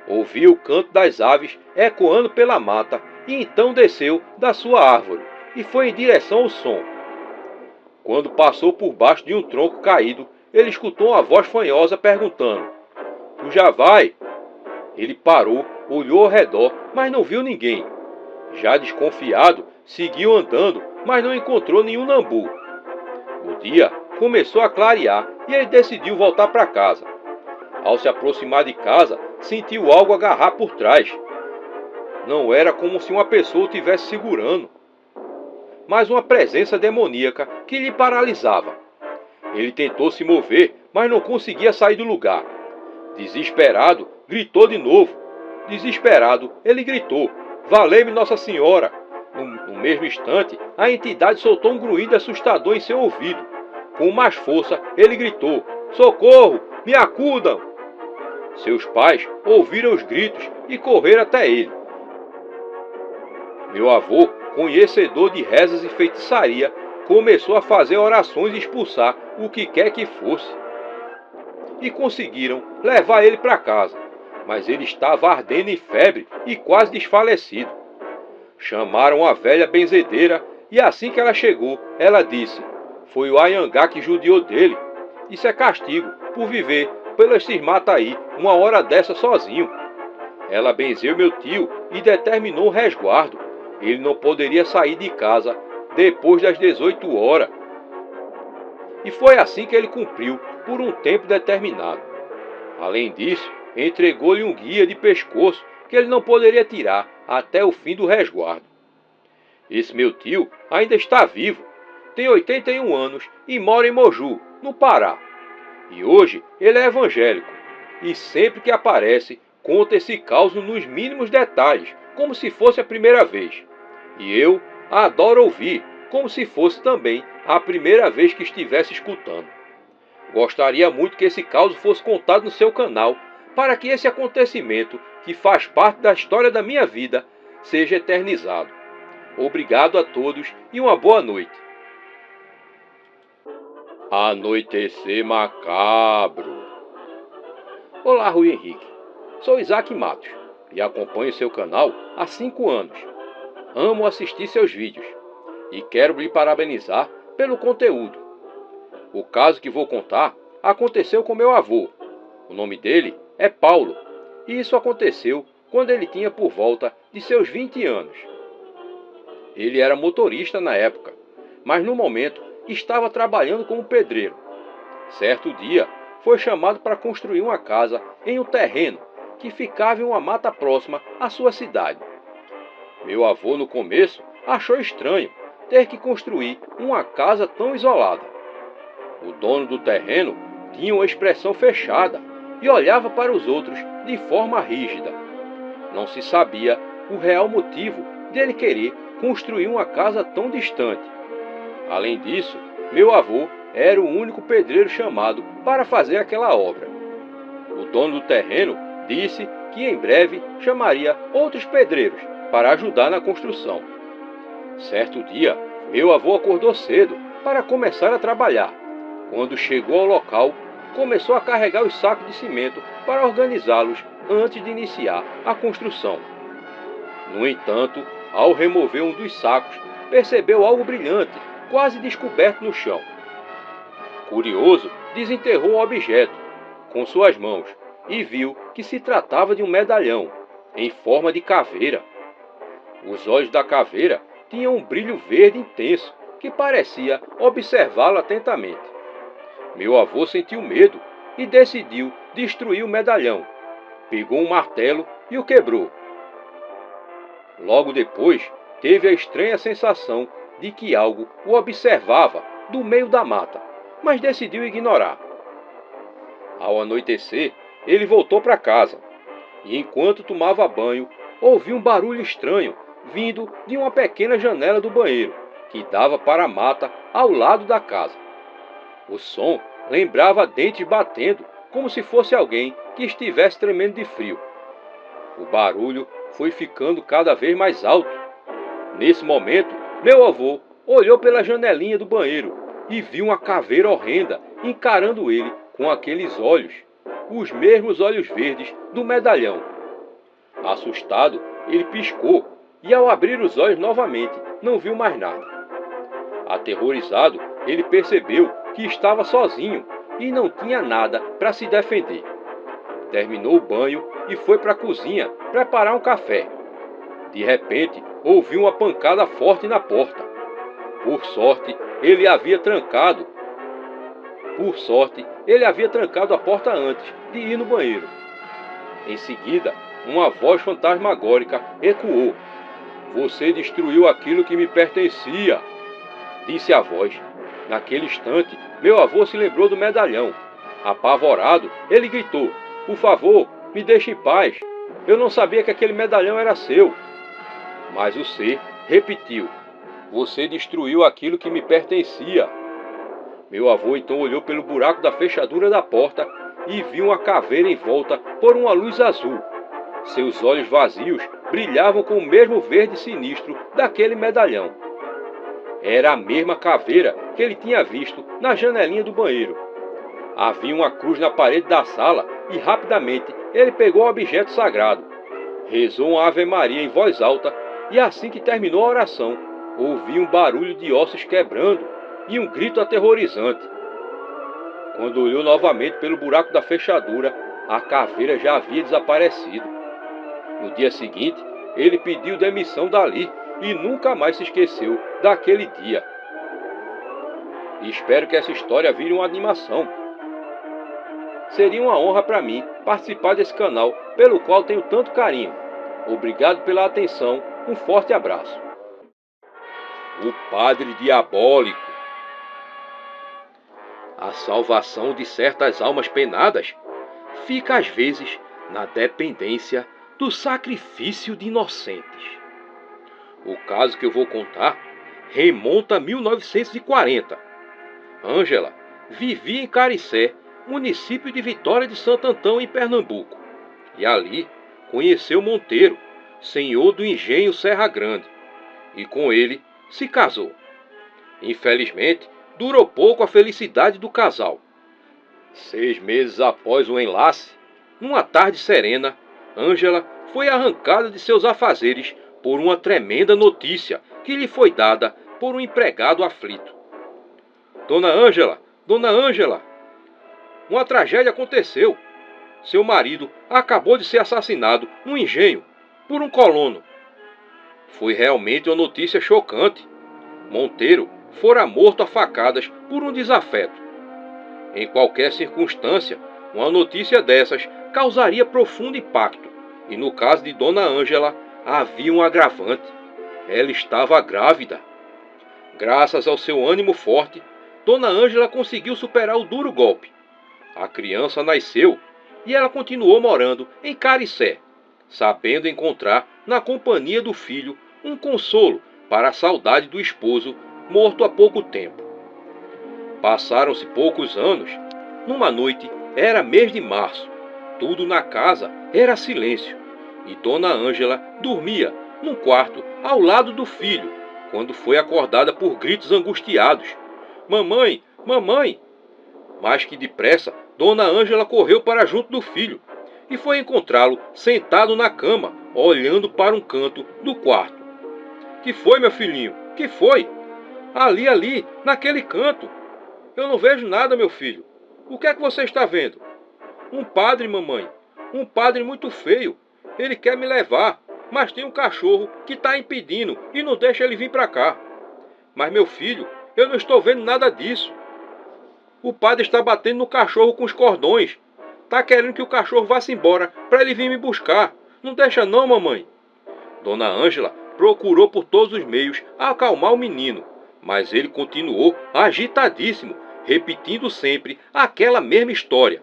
Ouviu o canto das aves ecoando pela mata e então desceu da sua árvore e foi em direção ao som. Quando passou por baixo de um tronco caído, ele escutou uma voz fanhosa perguntando: "Tu já vai?" Ele parou, olhou ao redor, mas não viu ninguém. Já desconfiado, seguiu andando, mas não encontrou nenhum nambu. O dia começou a clarear e ele decidiu voltar para casa. Ao se aproximar de casa, sentiu algo agarrar por trás. Não era como se uma pessoa o tivesse segurando, mas uma presença demoníaca que lhe paralisava. Ele tentou se mover, mas não conseguia sair do lugar. Desesperado, gritou de novo. Desesperado, ele gritou: "Valei-me Nossa Senhora!" mesmo instante, a entidade soltou um grunhido assustador em seu ouvido. Com mais força, ele gritou: "Socorro! Me acudam!" Seus pais ouviram os gritos e correram até ele. Meu avô, conhecedor de rezas e feitiçaria, começou a fazer orações e expulsar o que quer que fosse. E conseguiram levar ele para casa, mas ele estava ardendo em febre e quase desfalecido. Chamaram a velha benzedeira e assim que ela chegou, ela disse: "Foi o Anhangá que judiou dele. Isso é castigo por viver pelos matos aí uma hora dessa sozinho." Ela benzeu meu tio e determinou um resguardo. Ele não poderia sair de casa depois das 18 horas. E foi assim que ele cumpriu por um tempo determinado. Além disso, entregou-lhe um guia de pescoço que ele não poderia tirar até o fim do resguardo. Esse meu tio ainda está vivo, tem 81 anos e mora em Moju, no Pará. E hoje ele é evangélico e sempre que aparece conta esse caos nos mínimos detalhes, como se fosse a primeira vez. E eu adoro ouvir, como se fosse também a primeira vez que estivesse escutando. Gostaria muito que esse caos fosse contado no seu canal, para que esse acontecimento, que faz parte da história da minha vida, seja eternizado. Obrigado a todos e uma boa noite. Anoitecer macabro. Olá, Rui Henrique. Sou Isaac Matos e acompanho seu canal há 5 anos. Amo assistir seus vídeos e quero lhe parabenizar pelo conteúdo. O caso que vou contar aconteceu com meu avô. O nome dele é Paulo e isso aconteceu quando ele tinha por volta de seus 20 anos. Ele era motorista na época, mas no momento estava trabalhando como pedreiro. Certo dia, foi chamado para construir uma casa em um terreno que ficava em uma mata próxima à sua cidade. Meu avô, no começo, achou estranho ter que construir uma casa tão isolada. O dono do terreno tinha uma expressão fechada e olhava para os outros de forma rígida. Não se sabia o real motivo dele querer construir uma casa tão distante. Além disso, meu avô era o único pedreiro chamado para fazer aquela obra. O dono do terreno disse que em breve chamaria outros pedreiros para ajudar na construção. Certo dia, meu avô acordou cedo para começar a trabalhar. Quando chegou ao local, começou a carregar os sacos de cimento para organizá-los antes de iniciar a construção. No entanto, ao remover um dos sacos, percebeu algo brilhante, quase descoberto no chão. Curioso, desenterrou o objeto com suas mãos e viu que se tratava de um medalhão em forma de caveira. Os olhos da caveira tinham um brilho verde intenso que parecia observá-lo atentamente. Meu avô sentiu medo e decidiu destruir o medalhão. Pegou um martelo e o quebrou. Logo depois, teve a estranha sensação de que algo o observava do meio da mata, mas decidiu ignorar. Ao anoitecer, ele voltou para casa e, enquanto tomava banho, ouviu um barulho estranho vindo de uma pequena janela do banheiro que dava para a mata ao lado da casa. O som lembrava dentes batendo, como se fosse alguém que estivesse tremendo de frio. O barulho foi ficando cada vez mais alto. Nesse momento, meu avô olhou pela janelinha do banheiro e viu uma caveira horrenda encarando ele com aqueles olhos, os mesmos olhos verdes do medalhão. Assustado, ele piscou e, ao abrir os olhos novamente, não viu mais nada. Aterrorizado, ele percebeu que estava sozinho e não tinha nada para se defender. Terminou o banho e foi para a cozinha preparar um café. De repente, ouviu uma pancada forte na porta. Por sorte, ele havia trancado a porta antes de ir no banheiro. Em seguida, uma voz fantasmagórica ecoou: "Você destruiu aquilo que me pertencia", disse a voz. Naquele instante, meu avô se lembrou do medalhão. Apavorado, ele gritou: "Por favor, me deixe em paz. Eu não sabia que aquele medalhão era seu." Mas o ser repetiu: Você destruiu aquilo que me pertencia. Meu avô então olhou pelo buraco da fechadura da porta e viu uma caveira envolta por uma luz azul. Seus olhos vazios brilhavam com o mesmo verde sinistro daquele medalhão. Era a mesma caveira que ele tinha visto na janelinha do banheiro. Havia uma cruz na parede da sala e rapidamente ele pegou o objeto sagrado. Rezou uma Ave Maria em voz alta e assim que terminou a oração, ouviu um barulho de ossos quebrando e um grito aterrorizante. Quando olhou novamente pelo buraco da fechadura, a caveira já havia desaparecido. No dia seguinte, ele pediu demissão dali e nunca mais se esqueceu daquele dia. E espero que essa história vire uma animação. Seria uma honra para mim participar desse canal pelo qual tenho tanto carinho. Obrigado pela atenção, um forte abraço. O Padre Diabólico. A salvação de certas almas penadas fica às vezes na dependência do sacrifício de inocentes. O caso que eu vou contar remonta a 1940. Ângela vivia em Caricé, município de Vitória de Santo Antão, em Pernambuco. E ali conheceu Monteiro, senhor do engenho Serra Grande, e com ele se casou. Infelizmente, durou pouco a felicidade do casal. 6 meses após o enlace, numa tarde serena, Ângela foi arrancada de seus afazeres por uma tremenda notícia que lhe foi dada por um empregado aflito. Dona Ângela, uma tragédia aconteceu. Seu marido acabou de ser assassinado no engenho por um colono. Foi realmente uma notícia chocante. Monteiro fora morto a facadas por um desafeto. Em qualquer circunstância, uma notícia dessas causaria profundo impacto. E no caso de Dona Ângela, havia um agravante. Ela estava grávida. Graças ao seu ânimo forte, Dona Ângela conseguiu superar o duro golpe. A criança nasceu e ela continuou morando em Caricé, sabendo encontrar na companhia do filho um consolo para a saudade do esposo morto há pouco tempo. Passaram-se poucos anos. Numa noite, era mês de março. Tudo na casa era silêncio e Dona Ângela dormia num quarto ao lado do filho, quando foi acordada por gritos angustiados. Mamãe, mamãe! Mais que depressa, Dona Ângela correu para junto do filho e foi encontrá-lo sentado na cama, olhando para um canto do quarto. Que foi, meu filhinho? Que foi? Ali, naquele canto. Eu não vejo nada, meu filho. O que é que você está vendo? Um padre, mamãe. Um padre muito feio. Ele quer me levar, mas tem um cachorro que está impedindo e não deixa ele vir para cá. Mas, meu filho, eu não estou vendo nada disso. O padre está batendo no cachorro com os cordões. Está querendo que o cachorro vá-se embora para ele vir me buscar. Não deixa não, mamãe. Dona Ângela procurou por todos os meios acalmar o menino, mas ele continuou agitadíssimo, repetindo sempre aquela mesma história.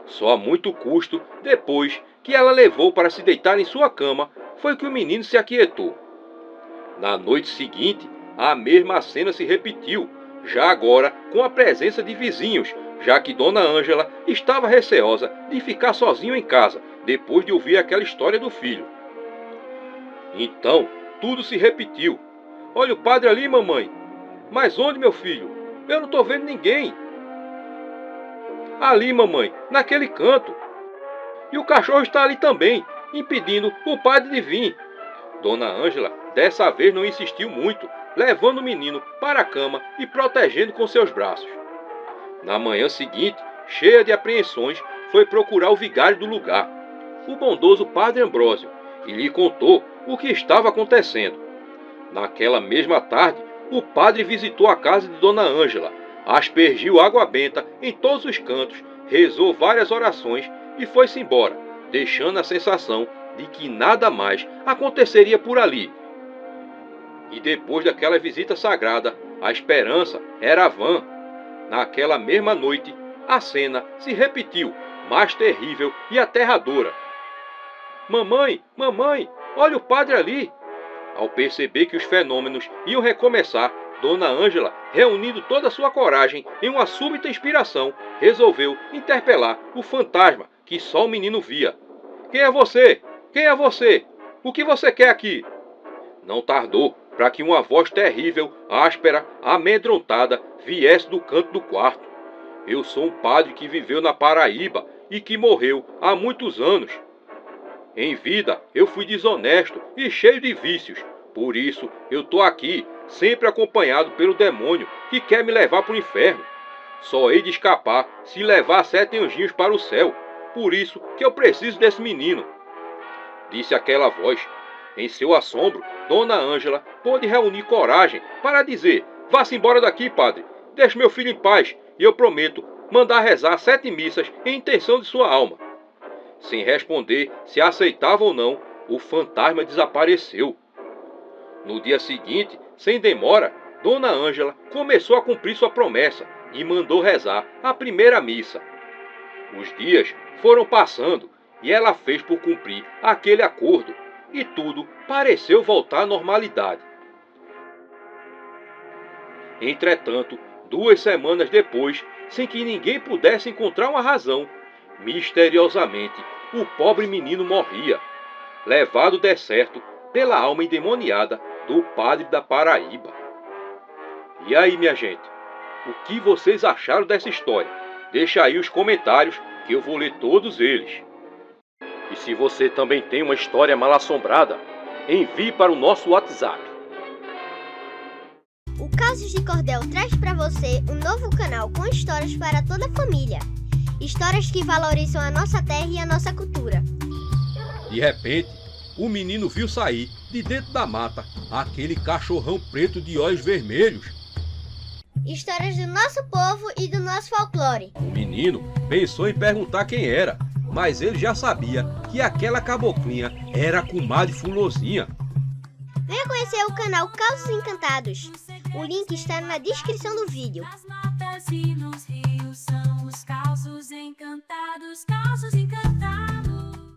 Só a muito custo, depois que ela levou para se deitar em sua cama, foi que o menino se aquietou. Na noite seguinte, a mesma cena se repetiu, já agora com a presença de vizinhos, já que Dona Ângela estava receosa de ficar sozinha em casa, depois de ouvir aquela história do filho. Então, tudo se repetiu. Olha o padre ali, mamãe. Mas onde, meu filho? Eu não estou vendo ninguém. Ali, mamãe, naquele canto. E o cachorro está ali também, impedindo o padre de vir. Dona Ângela, dessa vez, não insistiu muito, levando o menino para a cama e protegendo com seus braços. Na manhã seguinte, cheia de apreensões, foi procurar o vigário do lugar, o bondoso padre Ambrósio, e lhe contou o que estava acontecendo. Naquela mesma tarde, o padre visitou a casa de Dona Ângela, aspergiu água benta em todos os cantos, rezou várias orações e foi-se embora, deixando a sensação de que nada mais aconteceria por ali. E depois daquela visita sagrada, a esperança era vã. Naquela mesma noite, a cena se repetiu, mais terrível e aterradora. Mamãe, mamãe, olha o padre ali. Ao perceber que os fenômenos iam recomeçar, Dona Ângela, reunindo toda a sua coragem em uma súbita inspiração, resolveu interpelar o fantasma que só o menino via. Quem é você? Quem é você? O que você quer aqui? Não tardou para que uma voz terrível, áspera, amedrontada, viesse do canto do quarto. Eu sou um padre que viveu na Paraíba e que morreu há muitos anos. Em vida, eu fui desonesto e cheio de vícios. Por isso, eu tô aqui, sempre acompanhado pelo demônio que quer me levar para o inferno. Só hei de escapar se levar 7 anjinhos para o céu. Por isso que eu preciso desse menino. Disse aquela voz. Em seu assombro, Dona Ângela pôde reunir coragem para dizer: vá-se embora daqui, padre. Deixe meu filho em paz e eu prometo mandar rezar 7 missas em intenção de sua alma. Sem responder se aceitava ou não, o fantasma desapareceu. No dia seguinte, sem demora, Dona Ângela começou a cumprir sua promessa e mandou rezar a primeira missa. Os dias foram passando e ela fez por cumprir aquele acordo, e tudo pareceu voltar à normalidade. Entretanto, 2 semanas depois, sem que ninguém pudesse encontrar uma razão, misteriosamente, o pobre menino morria, levado decerto pela alma endemoniada do padre da Paraíba. E aí, minha gente, o que vocês acharam dessa história? Deixa aí os comentários que eu vou ler todos eles. E se você também tem uma história mal-assombrada, envie para o nosso WhatsApp. O Casos de Cordel traz para você um novo canal com histórias para toda a família. Histórias que valorizam a nossa terra e a nossa cultura. De repente, o menino viu sair de dentro da mata aquele cachorrão preto de olhos vermelhos. Histórias do nosso povo e do nosso folclore. O menino pensou em perguntar quem era, mas ele já sabia que aquela caboclinha era a comadre Fulozinha. Venha conhecer o canal Casos Encantados. O link está na descrição do vídeo. Nas matas e nos rios são